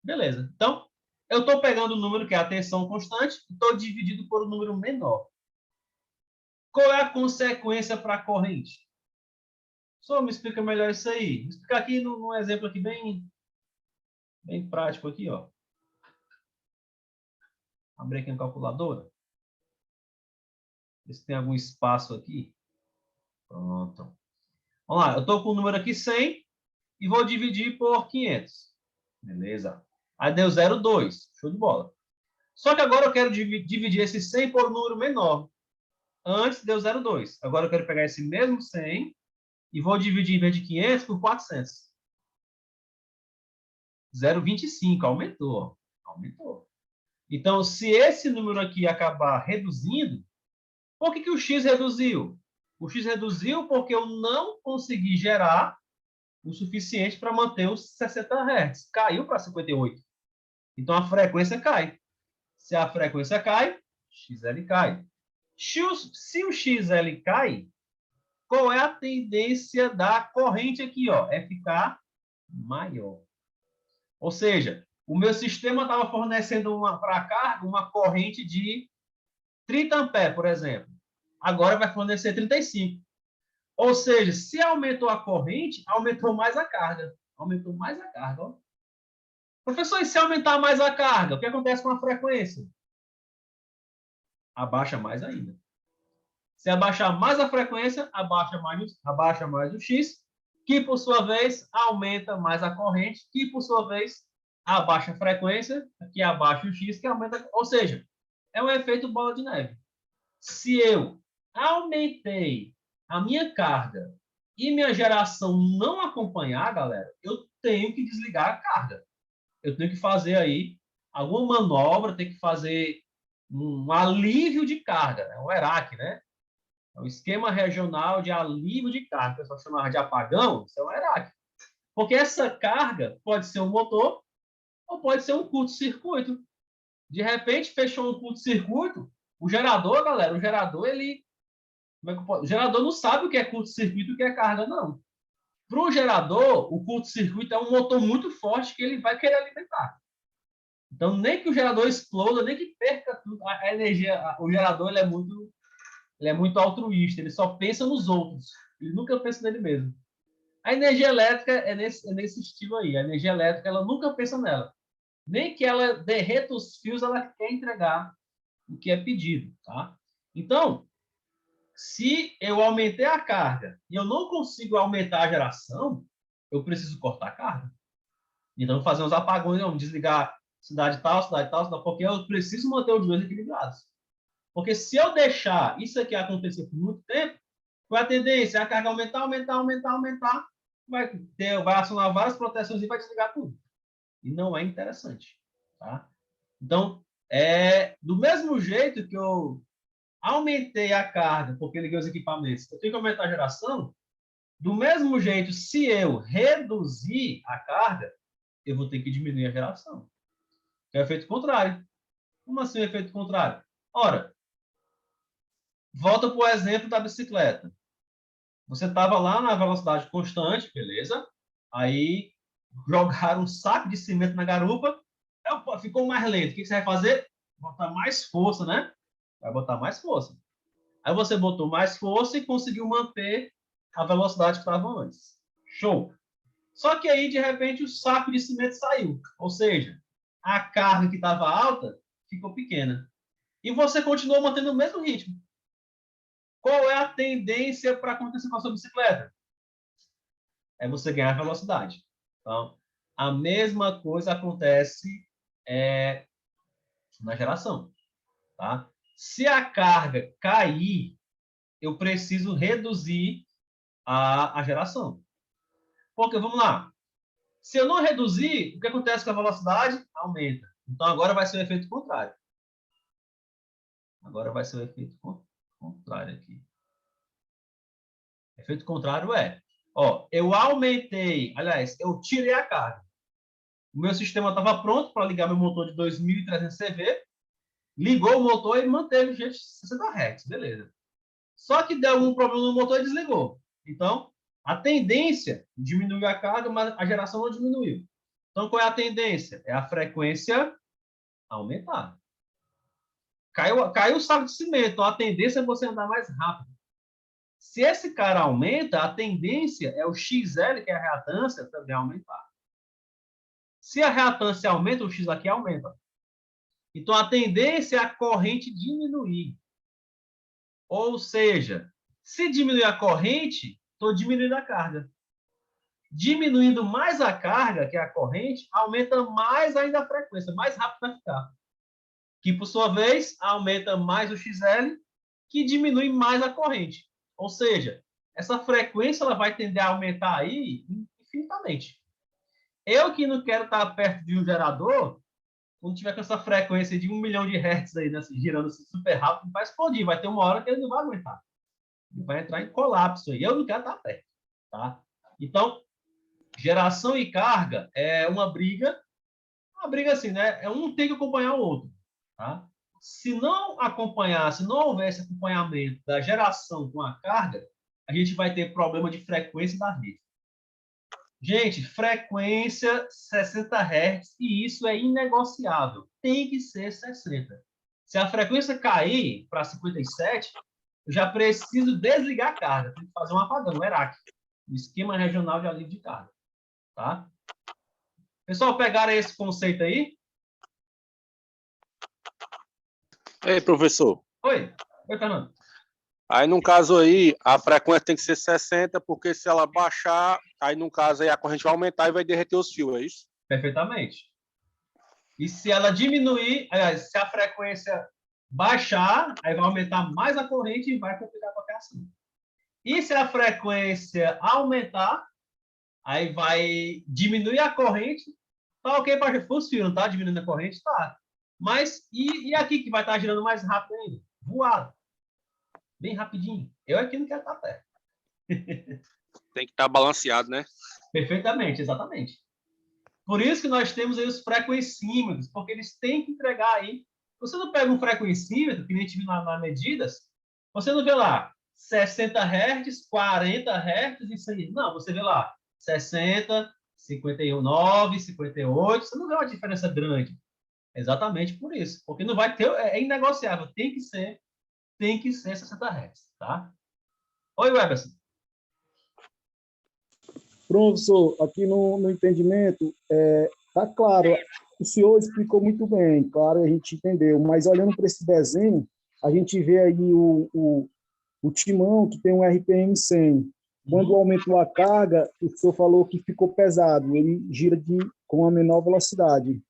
Beleza. Então, eu estou pegando o número que é a tensão constante e estou dividido por um número menor. Qual é a consequência para a corrente? Só me explica melhor isso aí. Vou explicar aqui num exemplo aqui bem prático aqui, ó. Abrir aqui a calculadora. Ver se tem algum espaço aqui. Pronto. Vamos lá, eu estou com o número aqui 100 e vou dividir por 500. Beleza. Aí deu 0,2. Show de bola. Só que agora eu quero dividir esse 100 por um número menor. Antes deu 0,2. Agora eu quero pegar esse mesmo 100 e vou dividir, em vez de 500, por 400. 0,25. Aumentou. Aumentou. Então, se esse número aqui acabar reduzindo, por que o X reduziu? O X reduziu porque eu não consegui gerar o suficiente para manter os 60 Hz. Caiu para 58. Então, a frequência cai. Se a frequência cai, XL cai. Se o XL cai, qual é a tendência da corrente aqui? Ó? É ficar maior. Ou seja, o meu sistema estava fornecendo para a carga uma corrente de 30 amperes, por exemplo. Agora vai fornecer 35. Ou seja, se aumentou a corrente, aumentou mais a carga. Aumentou mais a carga. Ó. Professor, e se aumentar mais a carga, o que acontece com a frequência? Abaixa mais ainda. Se abaixar mais a frequência, abaixa mais o X, que por sua vez aumenta mais a corrente, que por sua vez abaixa a frequência, que abaixa o X, que aumenta. Ou seja, é um efeito bola de neve. Se eu aumentei a minha carga e minha geração não acompanhar, galera, eu tenho que desligar a carga. Eu tenho que fazer aí alguma manobra, tenho que fazer um alívio de carga, né? Um ERAC, né? É um esquema regional de alívio de carga. O pessoal chamava de apagão, isso é um ERAC. Porque essa carga pode ser um motor ou pode ser um curto-circuito. De repente, fechou um curto-circuito, o gerador, galera, o gerador, ele... O gerador não sabe o que é curto-circuito e o que é carga, não. Para o gerador, o curto-circuito é um motor muito forte que ele vai querer alimentar. Então, nem que o gerador exploda, nem que perca tudo, a energia, o gerador ele é muito altruísta, ele só pensa nos outros, ele nunca pensa nele mesmo. A energia elétrica é nesse estilo aí, a energia elétrica ela nunca pensa nela. Nem que ela derreta os fios, ela quer entregar o que é pedido. Tá? Então, se eu aumentei a carga e eu não consigo aumentar a geração, eu preciso cortar a carga. Então, fazer uns apagões, não, desligar cidade tal, porque eu preciso manter os dois equilibrados. Porque se eu deixar isso aqui acontecer por muito tempo, qual é a tendência? A carga aumentar, vai acionar várias proteções e vai desligar tudo. E não é interessante. Tá? Então, do mesmo jeito que eu aumentei a carga, porque liguei os equipamentos, eu tenho que aumentar a geração, do mesmo jeito, se eu reduzir a carga, eu vou ter que diminuir a geração. É o efeito contrário. Como assim o efeito contrário? Ora, volta para o exemplo da bicicleta. Você estava lá na velocidade constante, beleza? Aí jogaram um saco de cimento na garupa, ficou mais lento. O que você vai fazer? Botar mais força, né? Vai botar mais força. Aí você botou mais força e conseguiu manter a velocidade que estava antes. Show! Só que aí, de repente, o saco de cimento saiu. Ou seja, a carga que estava alta ficou pequena. E você continuou mantendo o mesmo ritmo. Qual é a tendência para acontecer com a sua bicicleta? É você ganhar velocidade. Então, a mesma coisa acontece na geração. Tá? Se a carga cair, eu preciso reduzir a geração. Porque, vamos lá, se eu não reduzir, o que acontece com a velocidade? Aumenta. Então, agora vai ser o efeito contrário. Agora vai ser o efeito contrário aqui. Efeito contrário é, ó, eu aumentei, aliás, eu tirei a carga. O meu sistema estava pronto para ligar meu motor de 2.300 CV, ligou o motor e manteve o jeito de 60 Hz, beleza. Só que deu algum problema no motor e desligou. Então, a tendência diminuiu a carga, mas a geração não diminuiu. Então, qual é a tendência? É a frequência aumentar. Caiu o saco de cimento, então a tendência é você andar mais rápido. Se esse cara aumenta, a tendência é o XL, que é a reatância, também aumentar. Se a reatância aumenta, o X aqui aumenta. Então, a tendência é a corrente diminuir. Ou seja, se diminuir a corrente, estou diminuindo a carga. Diminuindo mais a carga, que é a corrente, aumenta mais ainda a frequência, mais rápido vai ficar. Que, por sua vez, aumenta mais o XL, que diminui mais a corrente. Ou seja, essa frequência ela vai tender a aumentar aí infinitamente. Eu que não quero estar perto de um gerador, quando tiver com essa frequência de 1 milhão de hertz aí, né, girando super rápido, vai explodir. Vai ter uma hora que ele não vai aguentar. Ele vai entrar em colapso. E eu não quero estar perto. Tá? Então, geração e carga é uma briga assim, né? Um tem que acompanhar o outro. Tá? Se não acompanhar, se não houvesse acompanhamento da geração com a carga, a gente vai ter problema de frequência da rede. Gente, frequência 60 Hz, e isso é inegociável. Tem que ser 60. Se a frequência cair para 57, eu já preciso desligar a carga. Tem que fazer um apagão, um ERAC, um esquema regional de alívio de carga. Tá? Pessoal, pegaram esse conceito aí? Ei, professor. Oi, Fernando. Aí, no caso aí, a frequência tem que ser 60, porque se ela baixar, aí, no caso aí, a corrente vai aumentar e vai derreter os fios, é isso? Perfeitamente. E se ela diminuir, aliás, se a frequência baixar, aí vai aumentar mais a corrente e vai complicar qualquer ação. E se a frequência aumentar, aí vai diminuir a corrente, tá ok para os fios, não tá diminuindo a corrente? Tá. Mas e aqui que vai estar girando mais rápido ainda? Voado. Bem rapidinho. Eu aqui não quero estar perto. Tem que estar balanceado, né? Perfeitamente, exatamente. Por isso que nós temos aí os frequencímetros, porque eles têm que entregar aí. Você não pega um frequencímetro, que nem a gente viu nas medidas, você não vê lá 60 Hz, 40 Hz, isso aí. Não, você vê lá 60, 59, 58, você não vê uma diferença grande. Exatamente por isso, porque não vai ter, é inegociável, tem que ser 60 Hz, tá? Oi, Weberson. Professor, aqui no entendimento, tá claro, o senhor explicou muito bem, claro, a gente entendeu, mas olhando para esse desenho, a gente vê aí o timão que tem um RPM 100. Quando aumentou a carga, o senhor falou que ficou pesado, ele gira com a menor velocidade,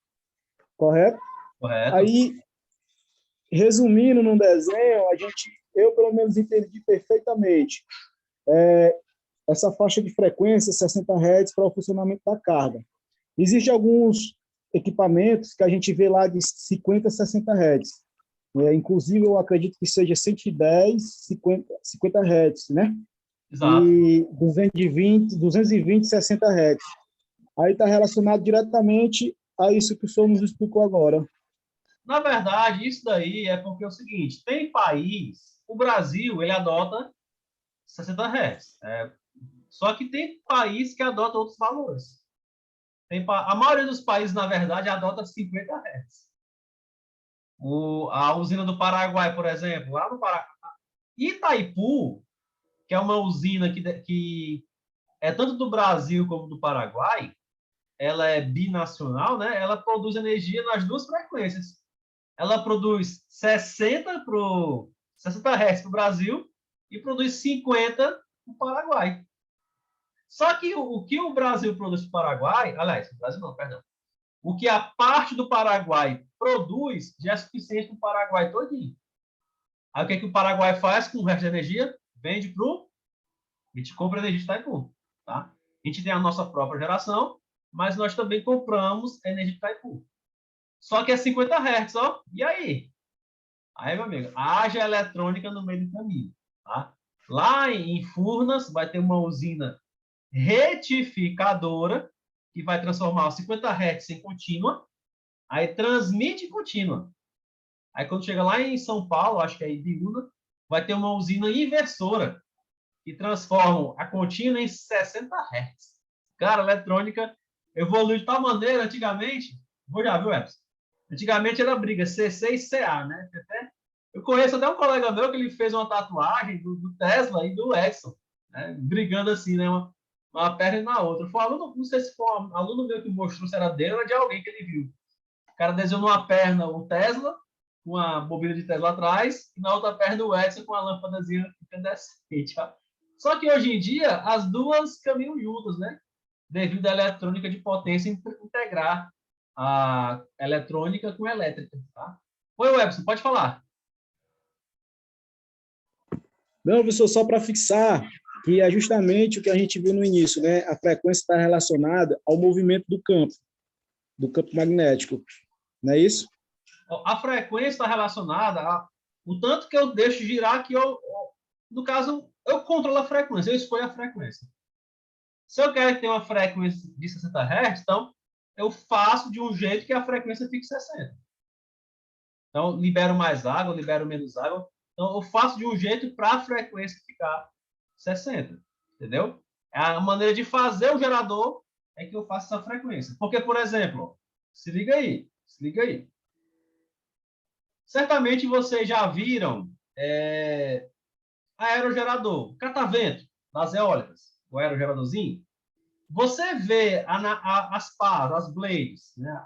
correto? Correto. Aí, resumindo no desenho, eu pelo menos entendi perfeitamente. Essa faixa de frequência, 60 Hz, para o funcionamento da carga. Existem alguns equipamentos que a gente vê lá de 50, 60 Hz. Inclusive, eu acredito que seja 110, 50 Hz, né? Exato. E 220, 60 Hz. Aí está relacionado diretamente a isso que o senhor nos explicou agora. Na verdade, isso daí é porque é o seguinte, tem país, o Brasil, ele adota 60 Hz. Só que tem país que adota outros valores. A maioria dos países, na verdade, adota 50 Hz. A usina do Paraguai, por exemplo, lá no Paraguai. Itaipu, que é uma usina que é tanto do Brasil como do Paraguai, ela é binacional, né? Ela produz energia nas duas frequências. Ela produz 60 Hz para o Brasil e produz 50 para o Paraguai. Só que o que o Brasil produz para o Paraguai, aliás, o Brasil não, perdão, o que a parte do Paraguai produz já é suficiente para o Paraguai todinho. Aí o que o Paraguai faz com o resto da energia? Vende para o... A gente compra energia de Itaipu. Tá? A gente tem a nossa própria geração, mas nós também compramos energia de Itaipu. Só que é 50 Hz, ó. E aí? Aí, meu amigo, haja eletrônica no meio do caminho. Tá? Lá em Furnas vai ter uma usina retificadora que vai transformar os 50 Hz em contínua, aí transmite contínua. Aí quando chega lá em São Paulo, acho que é em Biúna, vai ter uma usina inversora que transforma a contínua em 60 Hz. Cara, a eletrônica evoluiu de tal maneira, antigamente, vou já viu, Epson? Antigamente era briga CC e CA, né? Eu conheço até um colega meu que ele fez uma tatuagem do Tesla e do Edison, né? Brigando assim, né? Uma perna e na outra. Foi um aluno, não sei se foi um aluno meu que mostrou se era dele ou de alguém que ele viu. O cara desenhou numa perna o Tesla, com a bobina de Tesla atrás, e na outra perna o Edison com a lâmpadazinha incandescente. Só que hoje em dia as duas caminham juntas, né? Devido à eletrônica de potência integrar a eletrônica com a elétrica, tá? Oi, Webson, pode falar. Não, professor, só para fixar que é justamente o que a gente viu no início, né? A frequência está relacionada ao movimento do campo magnético, não é isso? A frequência está relacionada o tanto que eu deixo girar que no caso, eu controlo a frequência, eu escolho a frequência. Se eu quero ter uma frequência de 60 Hz, então eu faço de um jeito que a frequência fique 60. Então, libero mais água, libero menos água. Então, eu faço de um jeito para a frequência ficar 60. Entendeu? A maneira de fazer o gerador é que eu faço essa frequência. Porque, por exemplo, se liga aí. Certamente vocês já viram aerogerador, catavento das eólicas, o aerogeradorzinho. Você vê as pás, as blades, né?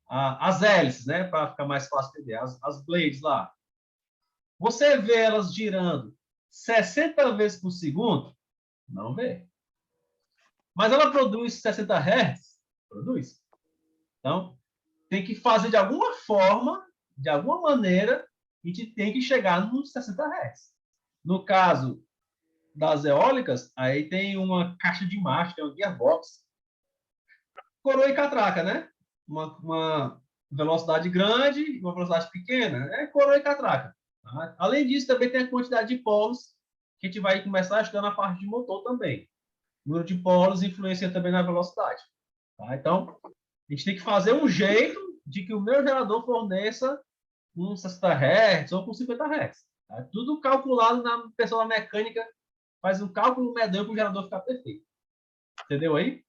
As hélices, né? Para ficar mais fácil de entender, as blades lá. Você vê elas girando 60 vezes por segundo? Não vê. Mas ela produz 60 Hz? Produz. Então, tem que fazer de alguma forma, de alguma maneira, a gente tem que chegar nos 60 Hz. No caso das eólicas, aí tem uma caixa de marcha, tem um gearbox. Coroa e catraca, né? Uma velocidade grande e uma velocidade pequena. É coroa e catraca. Tá? Além disso, também tem a quantidade de polos, que a gente vai começar a estudar na parte de motor também. O número de polos influencia também na velocidade. Tá? Então, a gente tem que fazer um jeito de que o meu gerador forneça com 60 Hz ou com 50 Hz. Tá? Tudo calculado na pessoa mecânica, faz um cálculo medonho para o gerador ficar perfeito. Entendeu aí?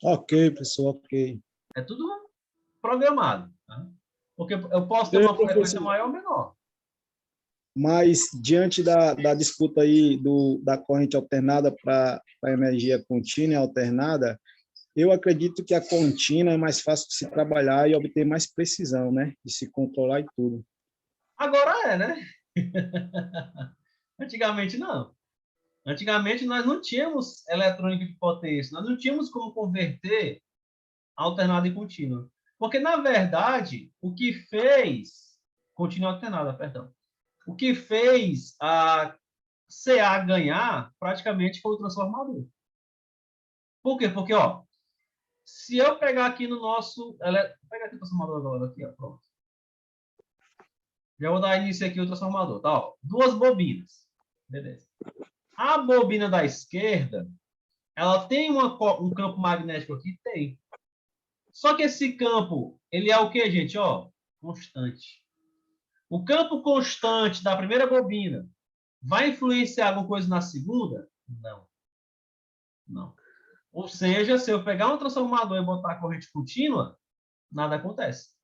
Ok, professor, ok. É tudo programado. Tá? Porque eu posso ter uma frequência maior ou menor. Mas, diante da disputa aí da corrente alternada para a energia contínua e alternada, eu acredito que a contínua é mais fácil de se trabalhar e obter mais precisão, né? De se controlar e tudo. Agora é, né? Antigamente não. Antigamente nós não tínhamos eletrônica de potência, nós não tínhamos como converter alternada em contínua. Porque, na verdade, o que fez... Contínua alternada, perdão. O que fez a CA ganhar praticamente foi o transformador. Por quê? Porque, ó, se eu pegar aqui no nosso... Pega aqui o transformador agora, aqui, ó, pronto. Já vou dar início aqui ao transformador, tá? Ó, duas bobinas. Beleza. A bobina da esquerda, ela tem um campo magnético aqui? Tem. Só que esse campo, ele é o quê, gente? Ó, constante. O campo constante da primeira bobina vai influenciar alguma coisa na segunda? Não. Não. Ou seja, se eu pegar um transformador e botar a corrente contínua, nada acontece.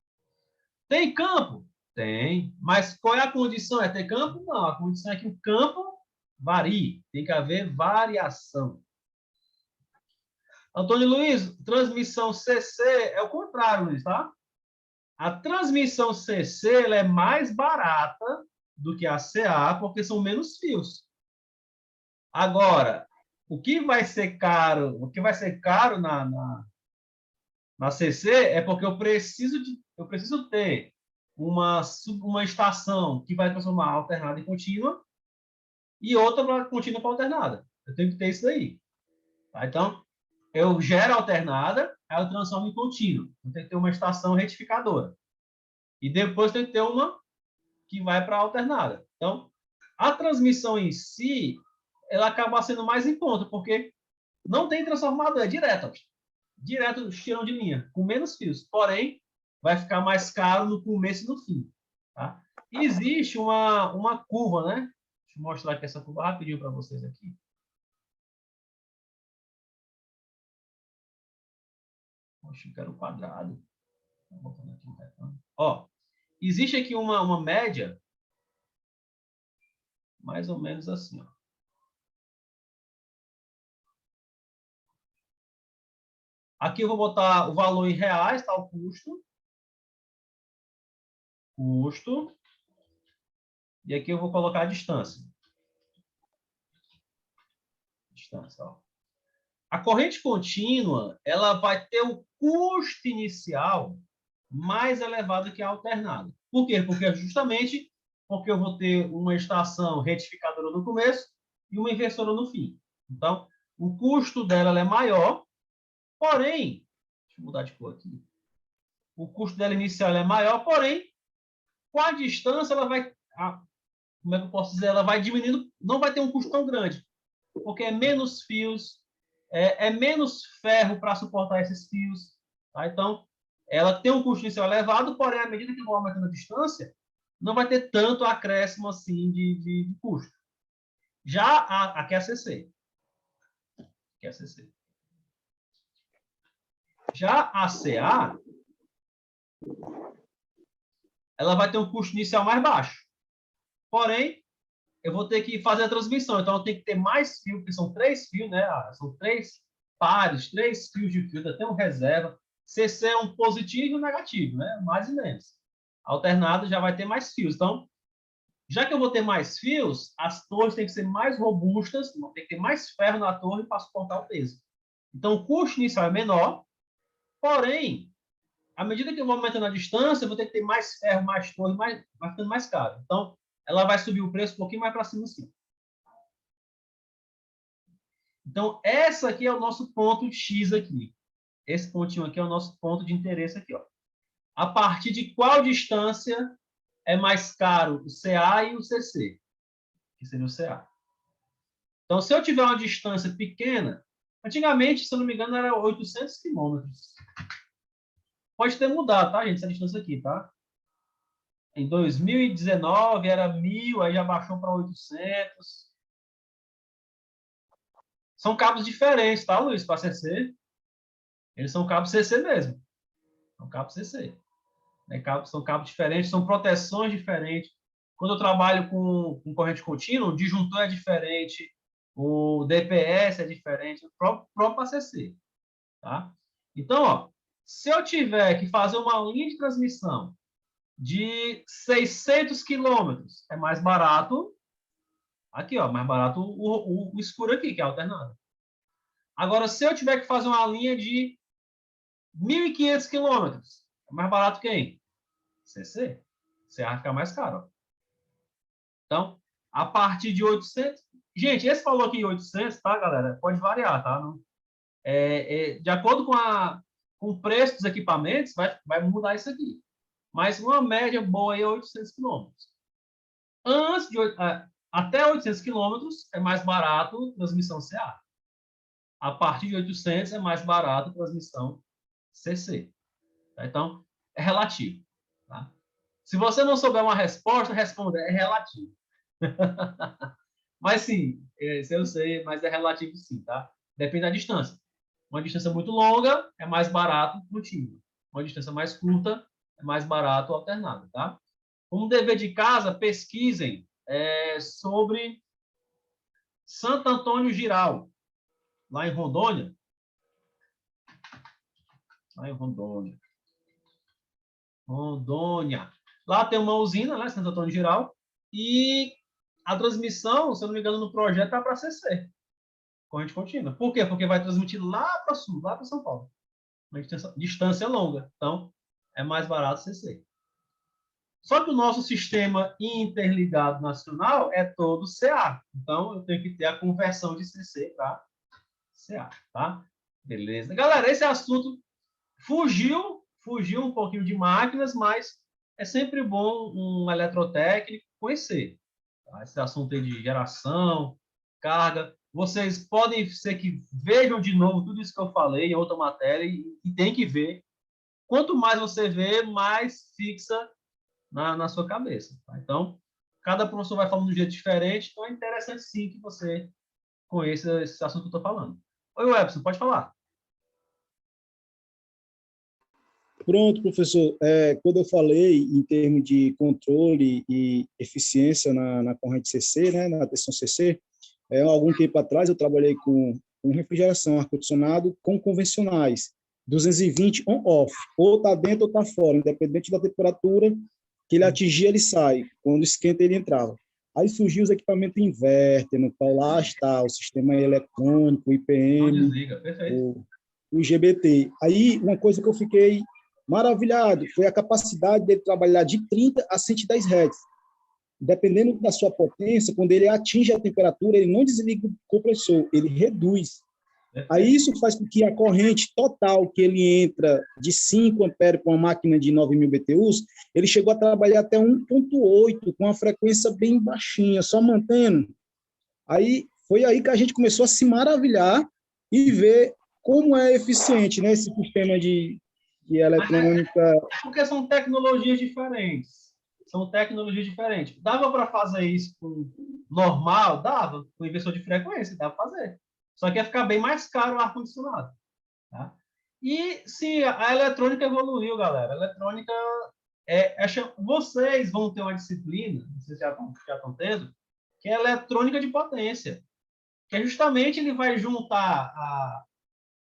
Tem campo? Tem. Mas qual é a condição? É ter campo? Não. A condição é que o campo varie. Tem que haver variação. Antônio Luiz, transmissão CC é o contrário, Luiz, tá? A transmissão CC ela é mais barata do que a CA, porque são menos fios. Agora, o que vai ser caro na CC é porque eu preciso ter uma estação que vai transformar alternada em contínua e outra para contínua para alternada. Eu tenho que ter isso daí. Tá? Então, eu gero alternada, aí eu transformo em contínua. Eu tenho que ter uma estação retificadora. E depois tem que ter uma que vai para alternada. Então, a transmissão em si, ela acaba sendo mais em conta, porque não tem transformador, é direto. Direto, tirão de linha, com menos fios. Porém, vai ficar mais caro no começo e no fim. Tá? E existe uma curva, né? Deixa eu mostrar aqui essa curva rapidinho para vocês aqui. Poxa, eu quero o quadrado. Voltando aqui no retângulo. Ó, existe aqui uma média, mais ou menos assim, ó. Aqui eu vou botar o valor em reais, tá? O custo. Custo. E aqui eu vou colocar a distância. Distância, ó. A corrente contínua, ela vai ter o custo inicial mais elevado que a alternada. Por quê? Porque justamente porque eu vou ter uma estação retificadora no começo e uma inversora no fim. Então, o custo dela é maior, porém, deixa eu mudar de cor aqui. O custo dela inicial é maior, porém, com a distância, ela vai, como é que eu posso dizer? Ela vai diminuindo, não vai ter um custo tão grande, porque é menos fios, é menos ferro para suportar esses fios. Tá? Então, ela tem um custo inicial elevado, porém, à medida que eu vou aumentando a distância, não vai ter tanto acréscimo assim de custo. Já aqui é a CC. Aqui é a CC. Já a CA, ela vai ter um custo inicial mais baixo. Porém, eu vou ter que fazer a transmissão. Então, eu tenho que ter mais fio, porque são 3 fios, né? São 3 pares, 3 fios de fio, ainda tem um reserva. CC é um positivo e um negativo, né? Mais e menos. Alternado já vai ter mais fios. Então, já que eu vou ter mais fios, as torres têm que ser mais robustas, tem que ter mais ferro na torre para suportar o peso. Então, o custo inicial é menor, porém, à medida que eu vou aumentando a distância, eu vou ter que ter mais ferro, mais torre, vai ficando mais caro. Então, ela vai subir o preço um pouquinho mais para cima, assim. Então, essa aqui é o nosso ponto X aqui. Esse pontinho aqui é o nosso ponto de interesse aqui, ó. A partir de qual distância é mais caro o CA e o CC? Que seria o CA. Então, se eu tiver uma distância pequena, antigamente, se eu não me engano, era 800 quilômetros. Pode ter mudado, tá, gente, essa distância aqui, tá? Em 2019 era 1.000, aí já baixou para 800. São cabos diferentes, tá, Luiz, para CC? Eles são cabos CC mesmo. São cabos CC. São cabos diferentes, são proteções diferentes. Quando eu trabalho com corrente contínua, o disjuntor é diferente, o DPS é diferente, o próprio ACC. Tá? Então, ó, se eu tiver que fazer uma linha de transmissão de 600 quilômetros, é mais barato. Aqui, ó, mais barato o escuro aqui, que é alternado. Agora, se eu tiver que fazer uma linha de 1.500 quilômetros, é mais barato quem? CC. CA vai ficar mais caro. Ó. Então, a partir de 800... Gente, esse valor aqui de 800, tá, galera? Pode variar, tá? Não... de acordo com o preço dos equipamentos, vai mudar isso aqui. Mas uma média boa aí é 800 quilômetros. Até 800 quilômetros é mais barato transmissão CA. A partir de 800 é mais barato transmissão CC. Tá? Então, é relativo. Tá? Se você não souber uma resposta, responda, é relativo. Mas sim, isso eu sei, mas é relativo sim, tá? Depende da distância. Uma distância muito longa é mais barato contínuo. Uma distância mais curta é mais barato alternado, tá? Como dever de casa, pesquisem sobre Santo Antônio Giral, lá em Rondônia. Lá em Rondônia. Rondônia. Lá tem uma usina, né, Santo Antônio Giral, e a transmissão, se eu não me engano, no projeto está para CC, corrente contínua. Por quê? Porque vai transmitir lá para o sul, lá para São Paulo. Uma distância longa. Então, é mais barato CC. Só que o nosso sistema interligado nacional é todo CA. Então, eu tenho que ter a conversão de CC para CA, tá? Beleza. Galera, esse assunto fugiu um pouquinho de máquinas, mas é sempre bom um eletrotécnico conhecer. tá? Esse assunto aí de geração, carga. Vocês podem ser que vejam de novo tudo isso que eu falei em outra matéria e tem que ver. Quanto mais você vê, mais fixa na sua cabeça. Tá? Então, cada professor vai falando de um jeito diferente, então é interessante sim que você conheça esse assunto que eu estou falando. Oi, Webson, pode falar. Pronto, professor. Quando eu falei em termos de controle e eficiência na corrente CC, né, na tensão CC, algum tempo atrás eu trabalhei com refrigeração, ar-condicionado com convencionais, 220 on-off, ou está dentro ou está fora, independente da temperatura que ele atingir, ele sai, quando esquenta ele entrava. Aí surgiu os equipamentos inverter, no qual lá está o sistema eletrônico, o Não IPM, desliga, perfeito. o IGBT. Aí, uma coisa que eu fiquei maravilhado foi a capacidade dele trabalhar de 30 a 110 Hz. Dependendo da sua potência, quando ele atinge a temperatura, ele não desliga o compressor, ele reduz. Aí isso faz com que a corrente total que ele entra de 5 amperes com uma máquina de 9.000 BTUs, ele chegou a trabalhar até 1.8, com uma frequência bem baixinha, só mantendo. Aí foi aí que a gente começou a se maravilhar e ver como é eficiente, né, esse sistema de eletrônica. Porque são tecnologias diferentes. São tecnologias diferentes. Dava para fazer isso com normal? Dava. Com inversor de frequência, dava para fazer. Só que ia ficar bem mais caro o ar-condicionado. Tá? E sim, a eletrônica evoluiu, galera. A eletrônica vocês vão ter uma disciplina, vocês já estão tendo, que é eletrônica de potência. Que é justamente ele vai juntar a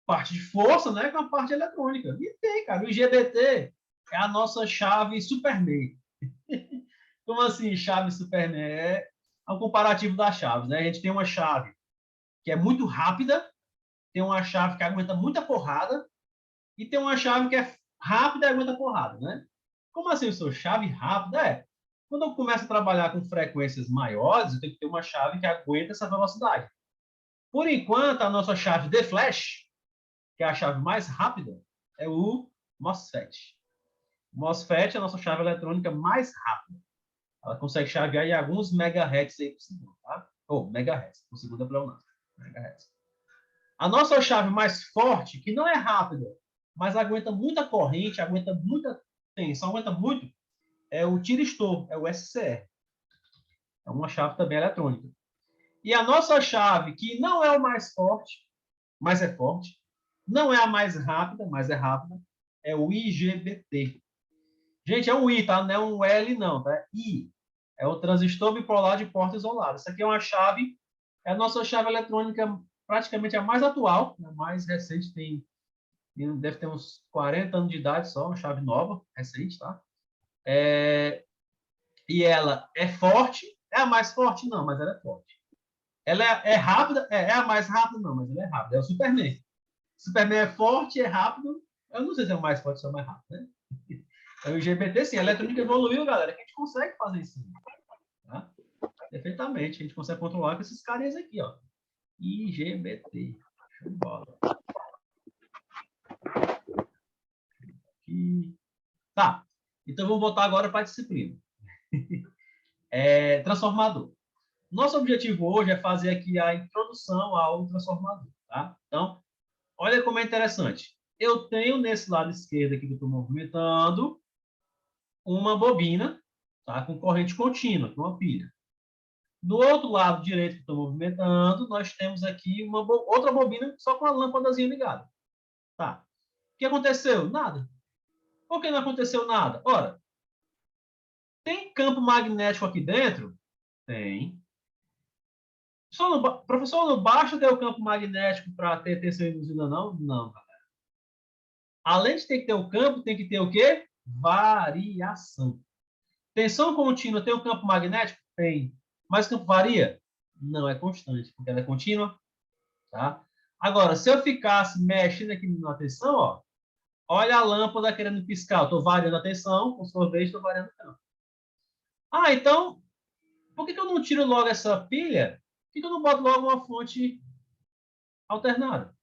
parte de força, né, com a parte eletrônica. E tem, cara. O IGBT é a nossa chave Superman. Como assim, chave Superman? É um comparativo das chaves, né? A gente tem uma chave que é muito rápida, tem uma chave que aguenta muita porrada e tem uma chave que é rápida e aguenta porrada, né? Como assim, sua chave rápida? Quando eu começo a trabalhar com frequências maiores, eu tenho que ter uma chave que aguenta essa velocidade. Por enquanto, a nossa chave de flash, que é a chave mais rápida, é o MOSFET. O MOSFET é a nossa chave eletrônica mais rápida. Ela consegue chavear em alguns megahertz aí por segundo, tá? Ou megahertz, por segundo é pleonasmo. Megahertz. A nossa chave mais forte, que não é rápida, mas aguenta muita corrente, aguenta muita tensão, aguenta muito, é o tiristor, é o SCR. É uma chave também eletrônica. E a nossa chave, que não é o mais forte, mas é forte, não é a mais rápida, mas é rápida, é o IGBT. Gente, é um I, tá? Não é um L, não, tá? É I. É o transistor bipolar de porta isolada. Isso aqui é uma chave, é a nossa chave eletrônica praticamente a mais atual, a mais recente, deve ter uns 40 anos de idade só, uma chave nova, recente, tá? E ela é forte, é a mais forte? Não, mas ela é forte. Ela é rápida? É a mais rápida? Não, mas ela é rápida. É o Superman. Superman é forte, é rápido. Eu não sei se é o mais forte ou se é o mais rápido, né? É o IGBT, sim. A eletrônica evoluiu, galera, que a gente consegue fazer isso. Tá? Perfeitamente. A gente consegue controlar com esses carinhas aqui, ó. IGBT. Show de bola. Aqui. Tá. Então, vamos voltar agora para a disciplina. Transformador. Nosso objetivo hoje é fazer aqui a introdução ao transformador. Tá? Então, olha como é interessante. Eu tenho nesse lado esquerdo aqui que eu estou movimentando uma bobina, tá? Com corrente contínua, com uma pilha. Do outro lado direito que estou movimentando, nós temos aqui outra bobina só com a lâmpadazinha ligada. Tá. O que aconteceu? Nada. Por que não aconteceu nada? Ora, tem campo magnético aqui dentro? Tem. Professor, não basta ter o campo magnético para ter tensão induzida, não? Não, galera. Além de ter que ter o campo, tem que ter o quê? Variação. Tensão contínua tem o campo magnético? Tem. Mas o campo varia? Não, é constante, porque ela é contínua. Tá? Agora, se eu ficasse mexendo aqui na tensão, ó, olha a lâmpada querendo piscar. Eu estou variando a tensão, por sua vez, estou variando o campo. Ah, então, por que eu não tiro logo essa pilha? Por que eu não boto logo uma fonte alternada?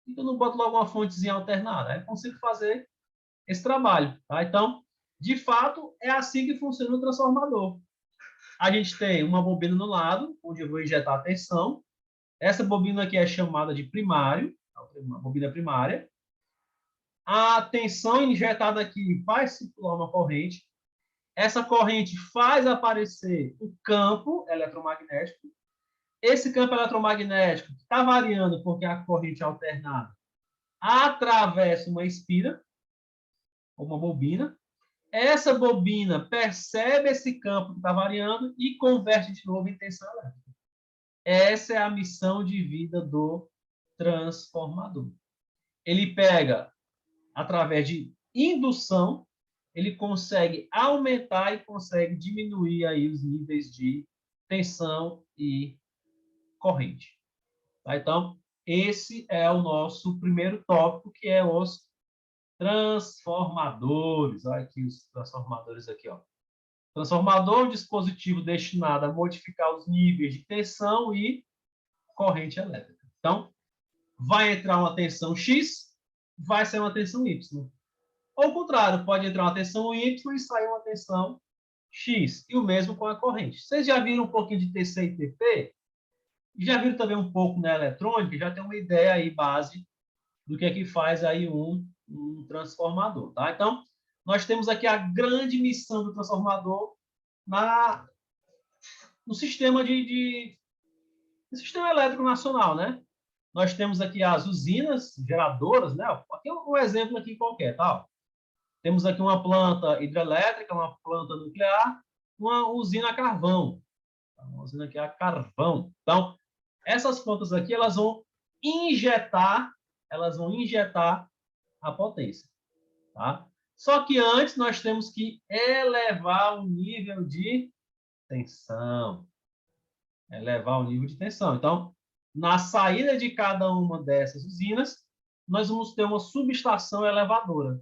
Por que eu não boto logo uma fontezinha alternada? Aí eu consigo fazer esse trabalho. Tá? Então, de fato, é assim que funciona o transformador. A gente tem uma bobina no lado, onde eu vou injetar a tensão. Essa bobina aqui é chamada de primário, uma bobina primária. A tensão injetada aqui faz circular uma corrente. Essa corrente faz aparecer o campo eletromagnético. Esse campo eletromagnético está variando porque a corrente alternada atravessa uma espira, uma bobina. Essa bobina percebe esse campo que está variando e converte de novo em tensão elétrica. Essa é a missão de vida do transformador. Ele pega, através de indução, ele consegue aumentar e consegue diminuir aí os níveis de tensão e corrente. Tá? Então, esse é o nosso primeiro tópico, que é os transformadores. Olha aqui os transformadores aqui, ó. Transformador é um dispositivo destinado a modificar os níveis de tensão e corrente elétrica. Então, vai entrar uma tensão X, vai sair uma tensão Y. Ou ao contrário, pode entrar uma tensão Y e sair uma tensão X. E o mesmo com a corrente. Vocês já viram um pouquinho de TC e TP? Já viram também um pouco na eletrônica? Já tem uma ideia aí base do que é que faz aí um transformador, tá? Então, nós temos aqui a grande missão do transformador no sistema sistema elétrico nacional, né? Nós temos aqui as usinas geradoras, né? Aqui é um exemplo aqui qualquer, tá? Temos aqui uma planta hidrelétrica, uma planta nuclear, uma usina a carvão. Uma usina aqui a carvão. Então, essas plantas aqui, elas vão injetar a potência, tá? Só que antes nós temos que elevar o nível de tensão. Elevar o nível de tensão. Então, na saída de cada uma dessas usinas, nós vamos ter uma subestação elevadora.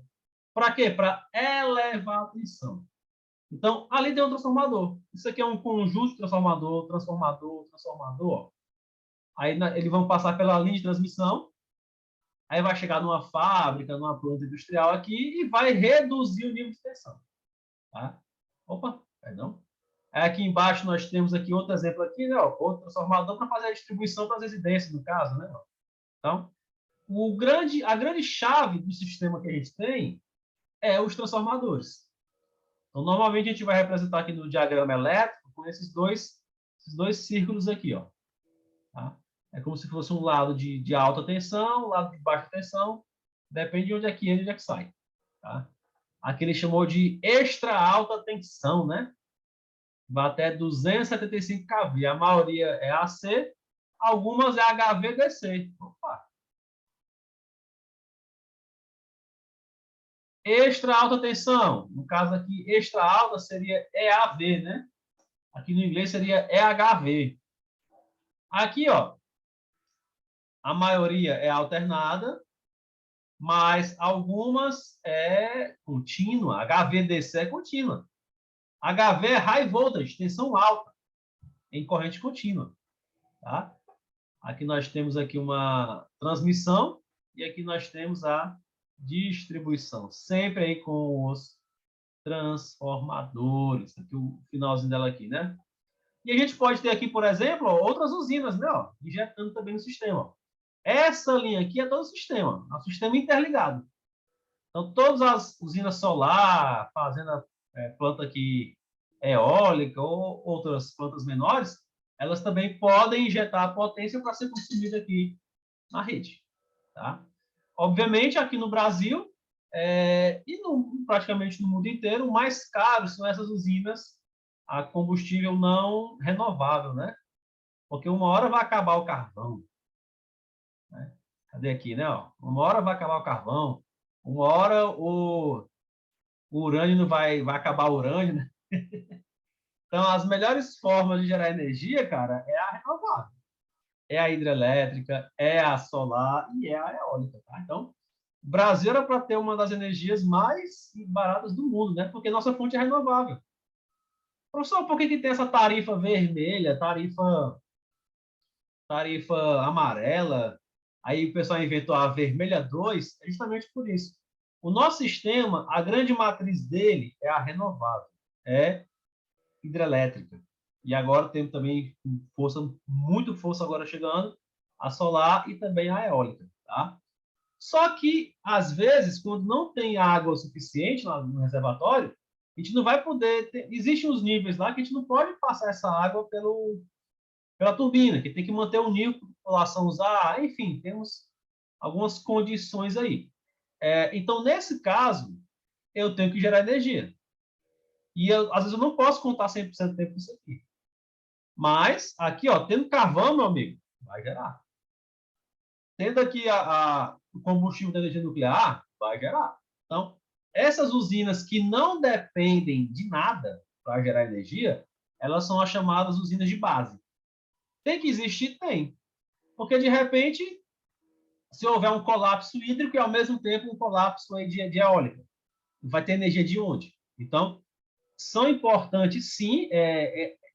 Para quê? Para elevar a tensão. Então, ali tem um transformador. Isso aqui é um conjunto de transformador, transformador. Aí eles vão passar pela linha de transmissão, aí vai chegar numa fábrica, numa planta industrial aqui e vai reduzir o nível de tensão. Tá? Opa, perdão. Aqui embaixo nós temos aqui outro exemplo aqui, né? Outro transformador para fazer a distribuição para as residências, no caso, né? Então, a grande chave do sistema que a gente tem é os transformadores. Então, normalmente a gente vai representar aqui no diagrama elétrico com esses dois círculos aqui, ó. Tá? É como se fosse um lado de alta tensão, um lado de baixa tensão, depende de onde é que entra e onde é que sai. Tá? Aqui ele chamou de extra alta tensão, né? Vai até 275 kV. A maioria é AC, algumas é HVDC. Opa! Extra alta tensão. No caso aqui, extra alta seria EAV, né? Aqui no inglês seria EHV. Aqui, ó, a maioria é alternada, mas algumas é contínua. HVDC é contínua. HV é high voltage, tensão alta, em corrente contínua. Tá? Aqui nós temos aqui uma transmissão e aqui nós temos a distribuição. Sempre aí com os transformadores. Aqui o finalzinho dela aqui, né? E a gente pode ter aqui, por exemplo, outras usinas, né? Ó, injetando também no sistema. Essa linha aqui é todo o sistema. É um sistema interligado. Então, todas as usinas solar, fazenda, planta aqui eólica ou outras plantas menores, elas também podem injetar a potência para ser consumida aqui na rede. Tá? Obviamente, aqui no Brasil praticamente no mundo inteiro, o mais caro são essas usinas a combustível não renovável, né? Porque uma hora vai acabar o carvão. Né? Cadê aqui, né? Ó? Uma hora vai acabar o carvão, uma hora o urânio não vai acabar o urânio, né? Então, as melhores formas de gerar energia, cara, é a renovável. É a hidrelétrica, é a solar e é a eólica, tá? Então, o Brasil era para ter uma das energias mais baratas do mundo, né? Porque nossa fonte é renovável. Professor, por que tem essa tarifa vermelha, tarifa amarela? Aí o pessoal inventou a vermelha 2, é justamente por isso. O nosso sistema, a grande matriz dele é a renovável, é hidrelétrica. E agora temos também muito força agora chegando, a solar e também a eólica, tá? Só que, às vezes, quando não tem água suficiente lá no reservatório, a gente não vai poder existem uns níveis lá que a gente não pode passar essa água pela turbina, que tem que manter o nível para a população usar, enfim, temos algumas condições aí. Então, nesse caso, eu tenho que gerar energia. E, às vezes, eu não posso contar 100% do tempo isso aqui. Mas, aqui, ó, tendo carvão, meu amigo, vai gerar. Tendo aqui o combustível da energia nuclear, vai gerar. Então, essas usinas que não dependem de nada para gerar energia, elas são as chamadas usinas de base. Tem que existir? Tem. Porque, de repente, se houver um colapso hídrico e, ao mesmo tempo, um colapso aí de eólica, vai ter energia de onde? Então, são importantes, sim,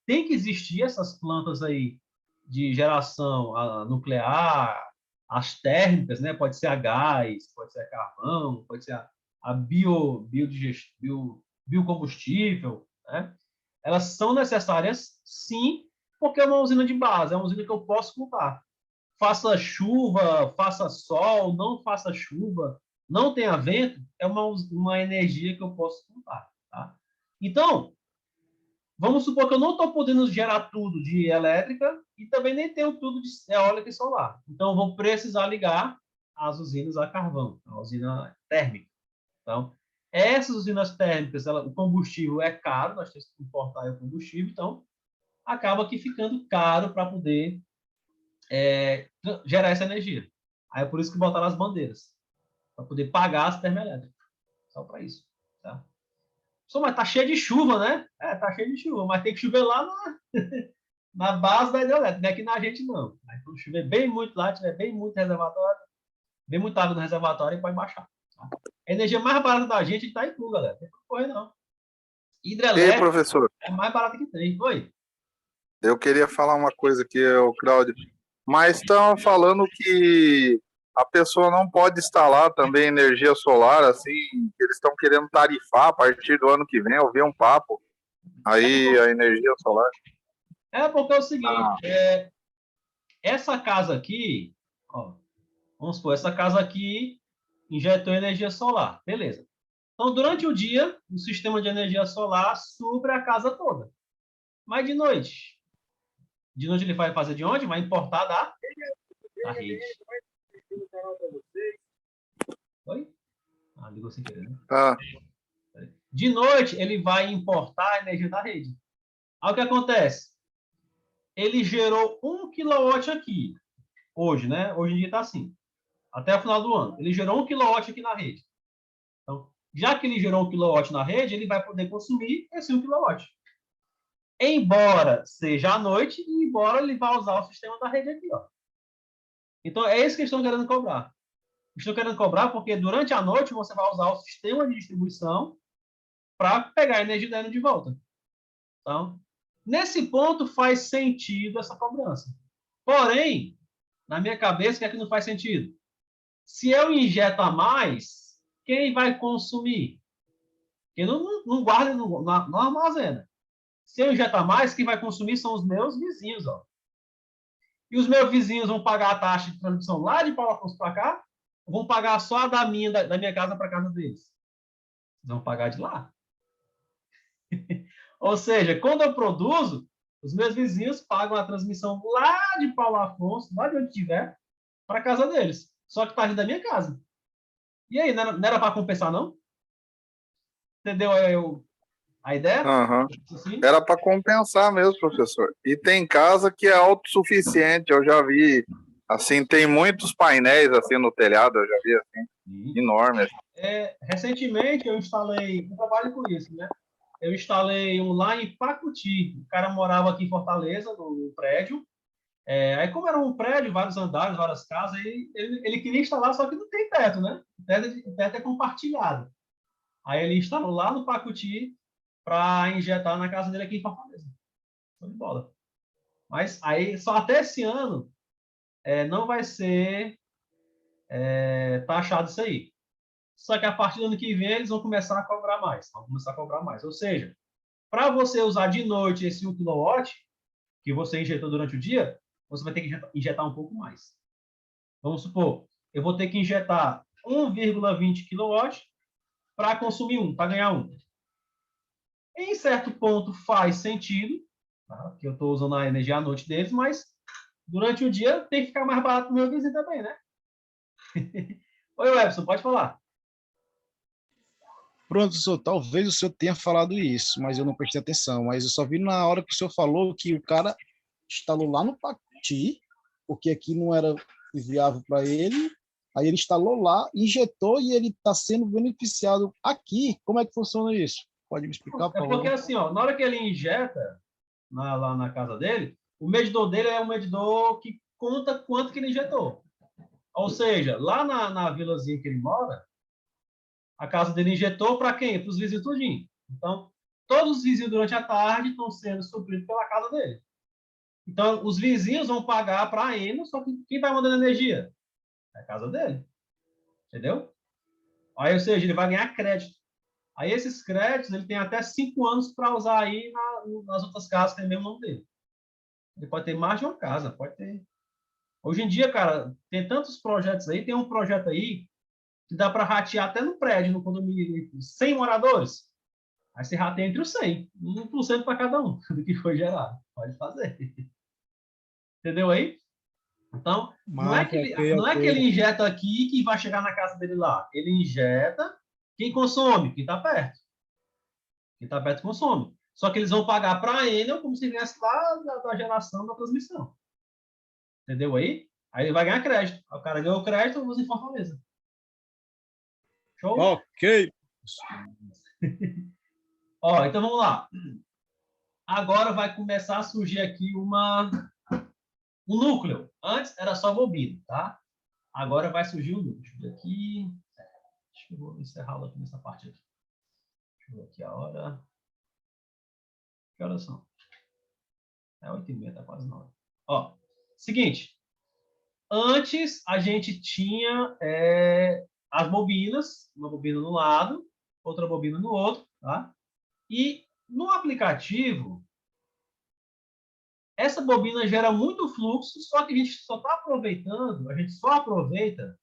tem que existir essas plantas aí de geração nuclear, as térmicas, né? Pode ser a gás, pode ser a carvão, pode ser a biocombustível, né? Elas são necessárias, sim, porque é uma usina de base, é uma usina que eu posso contar. Faça chuva, faça sol, não faça chuva, não tenha vento, é uma energia que eu posso contar, tá? Então, vamos supor que eu não estou podendo gerar tudo de elétrica e também nem tenho tudo de eólica e solar. Então, eu vou precisar ligar as usinas a carvão, a usina térmica. Então, essas usinas térmicas, o combustível é caro, nós temos que importar o combustível, então acaba aqui ficando caro para poder gerar essa energia. Aí é por isso que botaram as bandeiras, para poder pagar as termoelétricas. Só para isso. Tá? Mas tá cheio de chuva, né? Tá cheio de chuva, mas tem que chover lá na base da hidrelétrica, não é aqui na gente não. Aí, quando chover bem muito lá, tiver bem muito reservatório, bem muita água no reservatório, pode baixar. Tá? A energia mais barata da gente está em Itu, galera. Não tem que correr, não. E Hidrelétrica professor, é a mais barata que tem. Oi? eu queria falar uma coisa aqui, o Cláudio, mas estão falando que a pessoa não pode instalar também energia solar, assim, que eles estão querendo tarifar a partir do ano que vem, eu vi um papo, aí a energia solar. Porque é o seguinte, essa casa aqui, ó, vamos supor, essa casa aqui injetou energia solar, beleza. Então, durante o dia, o sistema de energia solar supre a casa toda. Mas de noite? De noite ele vai fazer de onde? Vai importar da rede. Oi? Ligou sem querer, né? Ah, De noite, ele vai importar a energia da rede. Aí o que acontece? Ele gerou 1 kW aqui, hoje, né? Hoje em dia está assim, até o final do ano. Ele gerou 1 kW aqui na rede. Então, já que ele gerou 1 kW na rede, ele vai poder consumir esse 1 kW. Embora seja à noite e embora ele vá usar o sistema da rede aqui, ó. Então, é isso que eles estão querendo cobrar. Eles estão querendo cobrar porque durante a noite você vai usar o sistema de distribuição para pegar a energia dela de volta. Então, nesse ponto faz sentido essa cobrança. Porém, na minha cabeça, o que é que não faz sentido? Se eu injeto a mais, quem vai consumir? Quem não guarda, não armazena. Se eu injetar mais, quem vai consumir são os meus vizinhos, ó. E os meus vizinhos vão pagar a taxa de transmissão lá de Paulo Afonso para cá, ou vão pagar só a da minha casa para casa deles? Eles vão pagar de lá. Ou seja, quando eu produzo, os meus vizinhos pagam a transmissão lá de Paulo Afonso, lá de onde estiver, para a casa deles. Só que está dentro da minha casa. E aí, não era para compensar, não? Entendeu a ideia? aham. Assim? Era para compensar mesmo, professor. E tem casa que é autossuficiente, eu já vi, assim, tem muitos painéis assim no telhado, eu já vi assim, enormes. Recentemente eu trabalho com isso, né? Eu instalei um lá em Pacuti. O cara morava aqui em Fortaleza, no prédio. Aí, como era um prédio, vários andares, várias casas, ele queria instalar, só que não tem teto, né? O teto é compartilhado. Aí ele instalou lá no Pacuti para injetar na casa dele aqui em Fortaleza. Show de bola. Mas aí, só até esse ano, não vai ser taxado isso aí. só que a partir do ano que vem eles vão começar a cobrar mais. Vão começar a cobrar mais. Ou seja, para você usar de noite esse 1 kW que você injetou durante o dia, você vai ter que injetar um pouco mais. Vamos supor, eu vou ter que injetar 1,20 kW para consumir para ganhar 1. Em certo ponto faz sentido, tá? Porque eu estou usando a energia à noite deles, mas durante o dia tem que ficar mais barato para o meu vizinho também, né? Oi, Webson, pode falar. Pronto, senhor, talvez o senhor tenha falado isso, mas eu não prestei atenção. Mas eu só vi na hora que o senhor falou que o cara instalou lá no Pati, porque aqui não era viável para ele. Aí ele instalou lá, injetou e ele está sendo beneficiado aqui. Como é que funciona isso? Pode me explicar, por É favor? porque assim, ó, na hora que ele injeta lá na casa dele, o medidor dele é um medidor que conta quanto que ele injetou. Ou seja, lá na vilazinha que ele mora, a casa dele injetou para quem? Para os vizinhos tudinho. Então, todos os vizinhos durante a tarde estão sendo supridos pela casa dele. Então, os vizinhos vão pagar para a Enel, só que quem vai mandando energia? É a casa dele. Entendeu? Aí, ou seja, ele vai ganhar crédito. Aí, esses créditos, ele tem até 5 anos para usar aí nas outras casas que tem o mesmo nome dele. Ele pode ter mais de uma casa, pode ter. Hoje em dia, cara, tem tantos projetos aí. Tem um projeto aí que dá para ratear até no prédio, no condomínio, 100 moradores. Aí você rateia entre os 100, 1% para cada um do que foi gerado. Pode fazer. Entendeu aí? Então, não é, Mas, que ele, ok, não é que ele ok. injeta aqui que vai chegar na casa dele lá. Ele injeta quem consome, quem está perto. Quem está perto consome. Só que eles vão pagar para a Enel como se viesse lá da geração da transmissão. Entendeu aí? Aí ele vai ganhar crédito. O cara ganhou crédito, usa em Fortaleza. Show? Ok. Ó, então vamos lá. Agora vai começar a surgir aqui um núcleo. Antes era só bobina, tá? Agora vai surgir um núcleo. Deixa eu ver aqui. Acho que eu vou encerrar aqui nessa parte aqui. Deixa eu ver aqui a hora. Que horas são? É 8h30, tá quase 9. Ó, seguinte. Antes a gente tinha as bobinas, uma bobina no lado, outra bobina no outro, tá? E no aplicativo, essa bobina gera muito fluxo, só que a gente só está aproveitando, a gente só aproveita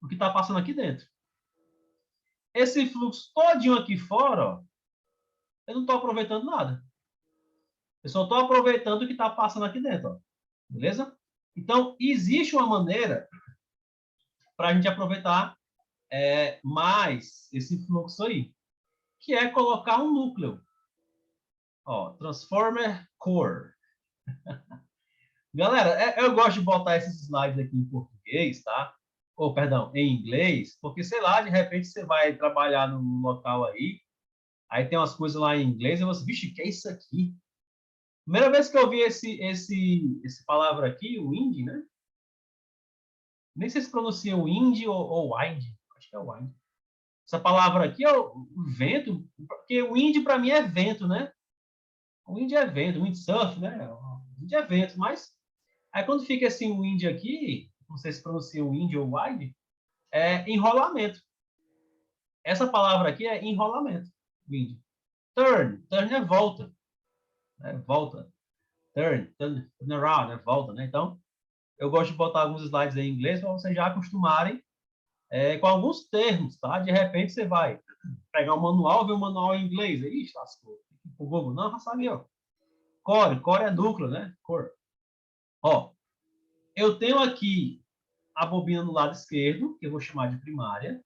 o que está passando aqui dentro. Esse fluxo todinho aqui fora, ó, eu não estou aproveitando nada. Eu só estou aproveitando o que está passando aqui dentro, ó. Beleza? Então, existe uma maneira para a gente aproveitar mais esse fluxo aí, que é colocar um núcleo. Ó, Transformer Core. Galera, eu gosto de botar esses slides aqui em português, tá? Ou, perdão, em inglês, porque, sei lá, de repente você vai trabalhar num local aí tem umas coisas lá em inglês, e você, vixe, que é isso aqui? Primeira vez que eu vi esse palavra aqui, o wind, né? Nem sei se pronuncia wind ou wind. Acho que é wind. Essa palavra aqui é o vento, porque wind para mim é vento, né? O wind é vento, windsurf, né? O wind é vento, mas aí quando fica assim o wind aqui, não sei se pronuncia wind ou wind, é enrolamento. Essa palavra aqui é enrolamento, wind. Turn é volta, né? Volta. Turn around, né? Volta, né? Então, eu gosto de botar alguns slides em inglês para vocês já acostumarem com alguns termos, tá? De repente você vai pegar o manual, ver o manual em inglês, aí, lascou. O Google, não, sabe, ó. Core é núcleo, né? Core. Ó, eu tenho aqui a bobina no lado esquerdo, que eu vou chamar de primária.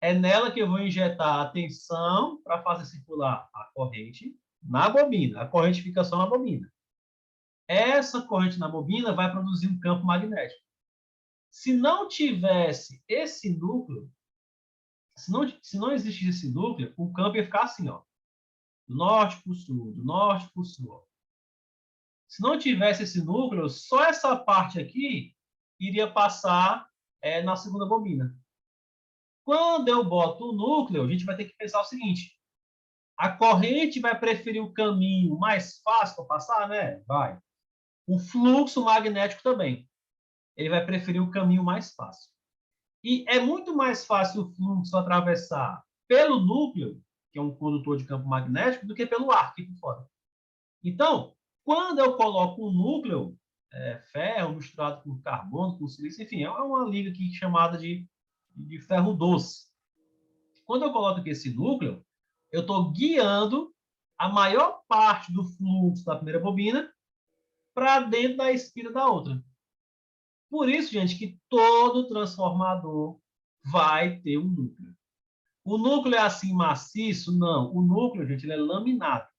É nela que eu vou injetar a tensão para fazer circular a corrente na bobina. A corrente fica só na bobina. Essa corrente na bobina vai produzir um campo magnético. Se não tivesse esse núcleo, se não existisse esse núcleo, o campo ia ficar assim, ó. Do norte para o sul, do norte para o sul. Ó. Se não tivesse esse núcleo, só essa parte aqui iria passar na segunda bobina. Quando eu boto o núcleo, a gente vai ter que pensar o seguinte: a corrente vai preferir o caminho mais fácil para passar, né? Vai. O fluxo magnético também. Ele vai preferir o caminho mais fácil. E é muito mais fácil o fluxo atravessar pelo núcleo, que é um condutor de campo magnético, do que pelo ar, que fica fora. Então, quando eu coloco um núcleo, ferro misturado com carbono, com silício, enfim, é uma liga aqui chamada de ferro doce. Quando eu coloco aqui esse núcleo, eu estou guiando a maior parte do fluxo da primeira bobina para dentro da espira da outra. Por isso, gente, que todo transformador vai ter um núcleo. O núcleo é assim maciço? Não. O núcleo, gente, ele é laminado.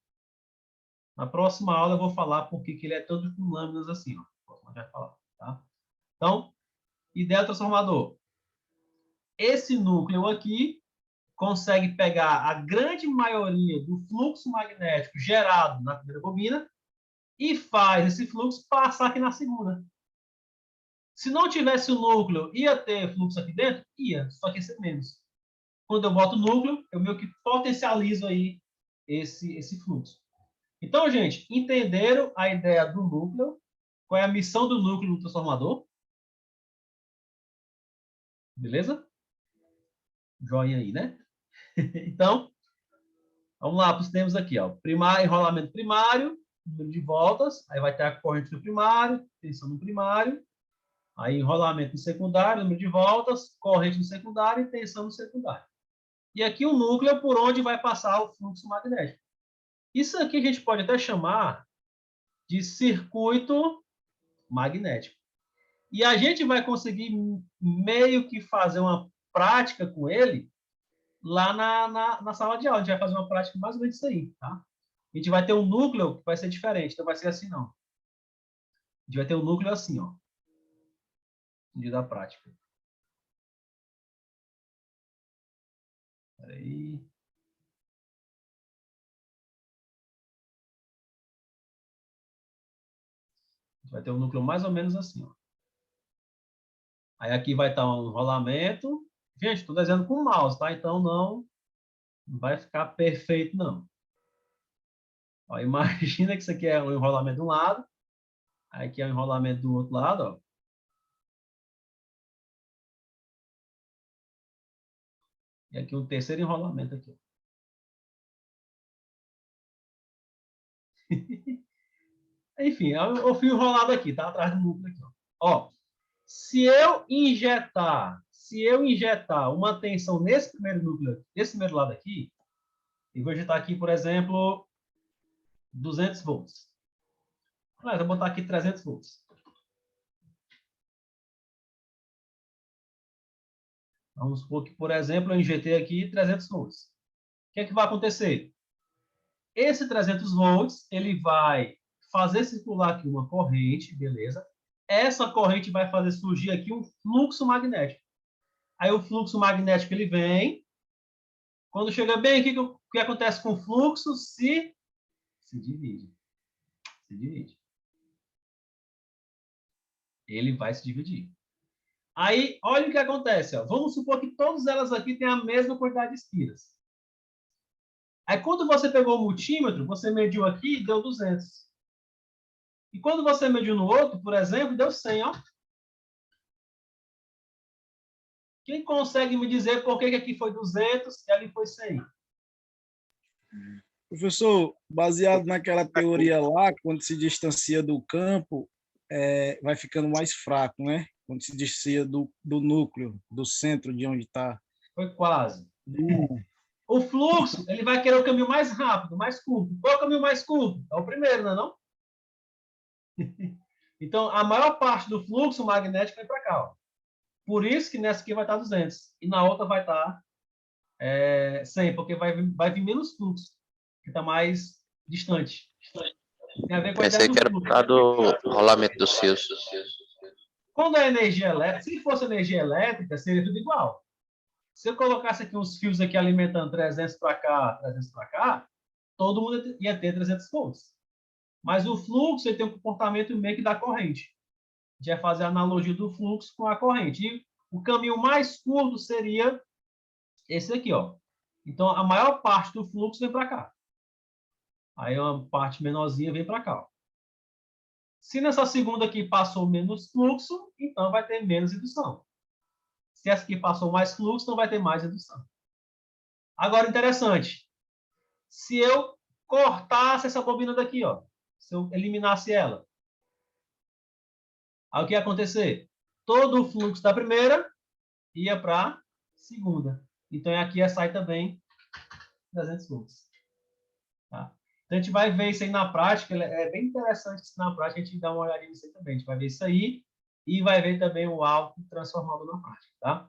Na próxima aula eu vou falar por que ele é todo com lâminas assim. Ó. Já falar, tá? Então, ideia do transformador. Esse núcleo aqui consegue pegar a grande maioria do fluxo magnético gerado na primeira bobina e faz esse fluxo passar aqui na segunda. Se não tivesse o núcleo, ia ter fluxo aqui dentro? Ia, só que ia ser menos. Quando eu boto o núcleo, eu meio que potencializo aí esse fluxo. Então, gente, entenderam a ideia do núcleo? Qual é a missão do núcleo do transformador? Beleza? Joinha aí, né? Então, vamos lá para os termos aqui. Ó. Enrolamento primário, número de voltas, aí vai ter a corrente no primário, tensão no primário, aí enrolamento no secundário, número de voltas, corrente no secundário e tensão no secundário. E aqui o núcleo por onde vai passar o fluxo magnético. Isso aqui a gente pode até chamar de circuito magnético. E a gente vai conseguir meio que fazer uma prática com ele lá na sala de aula. A gente vai fazer uma prática mais ou menos isso aí, tá? A gente vai ter um núcleo que vai ser diferente, então vai ser assim, não. A gente vai ter um núcleo assim, ó. No dia da prática. Espera aí. A gente vai ter um núcleo mais ou menos assim, ó. Aí aqui vai estar um rolamento. Gente, estou desenhando com o mouse, tá? Então não vai ficar perfeito, não. Ó, imagina que isso aqui é um enrolamento de um lado, aí aqui é um enrolamento do outro lado, ó. E aqui um terceiro enrolamento aqui. Enfim, é o fio enrolado aqui, tá? Atrás do núcleo aqui, ó. Ó, se eu injetar uma tensão nesse primeiro núcleo, nesse primeiro lado aqui, eu vou injetar aqui, por exemplo, 200 volts. Mas eu vou botar aqui 300 volts. Vamos supor que, por exemplo, eu injetei aqui 300 volts. O que é que vai acontecer? Esse 300 volts, ele vai fazer circular aqui uma corrente, beleza? Essa corrente vai fazer surgir aqui um fluxo magnético. Aí o fluxo magnético, ele vem. Quando chega bem aqui, o que acontece com o fluxo? Se divide. Se divide. Ele vai se dividir. Aí, olha o que acontece. Ó. Vamos supor que todas elas aqui têm a mesma quantidade de espiras. Aí, quando você pegou o multímetro, você mediu aqui e deu 200. E quando você mediu no outro, por exemplo, deu 100, ó. Quem consegue me dizer por que aqui foi 200 e ali foi 100? Professor, baseado naquela teoria lá, quando se distancia do campo, vai ficando mais fraco, né? Quando se distancia do núcleo, do centro de onde está. Foi quase. O fluxo, ele vai querer o caminho mais rápido, mais curto. Qual é o caminho mais curto? É o primeiro, não é não? Então, a maior parte do fluxo magnético vem para cá. Ó. Por isso que nessa aqui vai estar 200. E na outra vai estar 100, porque vai vir menos fluxo, que está mais distante. Tem a ver com a Pensei ideia que era por causa do rolamento dos fios. Quando é energia elétrica, se fosse energia elétrica, seria tudo igual. Se eu colocasse aqui uns fios aqui alimentando 300 para cá, 300 para cá, todo mundo ia ter 300 volts. Mas o fluxo ele tem um comportamento meio que da corrente. A gente vai fazer a analogia do fluxo com a corrente. E o caminho mais curto seria esse aqui, ó. Então, a maior parte do fluxo vem para cá. Aí uma parte menorzinha vem para cá. Ó. Se nessa segunda aqui passou menos fluxo, então vai ter menos indução. Se essa aqui passou mais fluxo, não vai ter mais redução. Agora, interessante. Se eu cortasse essa bobina daqui, ó, se eu eliminasse ela, aí o que ia acontecer? Todo o fluxo da primeira ia para a segunda. Então, aqui ia sair também 300 fluxos. Tá? Então, a gente vai ver isso aí na prática. É bem interessante isso na prática. A gente dá uma olhadinha nisso aí também. A gente vai ver isso aí e vai ver também o álcool transformado na prática. Tá?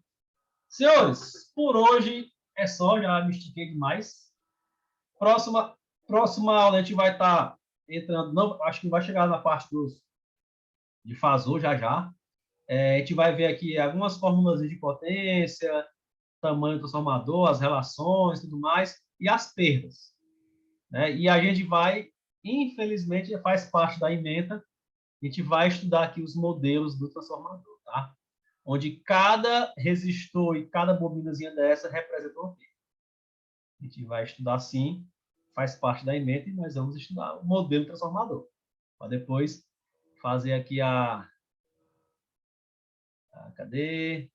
Senhores, por hoje é só. Já me estiquei demais. Próxima aula a gente vai estar entrando. Não, acho que vai chegar na parte de fasor já já. A gente vai ver aqui algumas fórmulas de potência, tamanho do transformador, as relações, tudo mais, e as perdas. Né? E a gente vai, infelizmente, faz parte da ementa, a gente vai estudar aqui os modelos do transformador, tá? Onde cada resistor e cada bobinazinha dessa representa uma perda. A gente vai estudar sim, faz parte da ementa, e nós vamos estudar o modelo transformador, para depois fazer aqui cadê?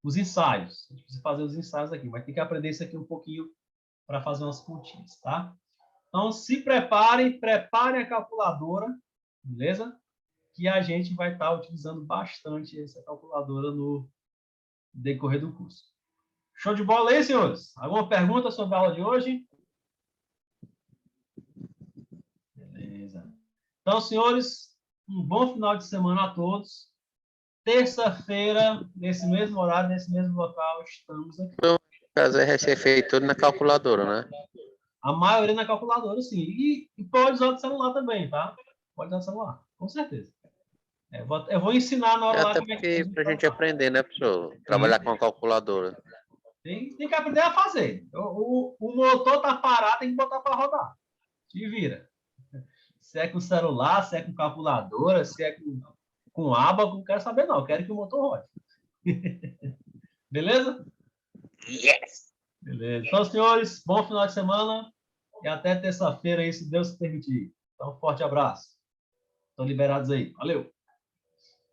Os ensaios. A gente precisa fazer os ensaios aqui, mas tem que aprender isso aqui um pouquinho para fazer umas continhas, tá? Então, se preparem a calculadora, beleza? Que a gente vai estar utilizando bastante essa calculadora no decorrer do curso. Show de bola aí, senhores? Alguma pergunta sobre a aula de hoje? Beleza. Então, senhores, um bom final de semana a todos. Terça-feira, nesse mesmo horário, nesse mesmo local, estamos aqui. No caso, vai ser feito tudo na calculadora, né? A maioria na calculadora, sim. E pode usar o celular também, tá? Pode usar o celular, com certeza. Eu vou ensinar na hora lá Até como é porque que para a gente aprender, né, professor? Trabalhar com a calculadora. tem que aprender a fazer. O motor tá parado, tem que botar para rodar. Te vira. Se é com celular, se é com calculadora, se é com ábaco, não quero saber, não. Eu quero que o motor rode. Beleza? Yes! Beleza. Então, senhores, bom final de semana e até terça-feira aí, se Deus permitir. Então, um forte abraço. Estão liberados aí. Valeu!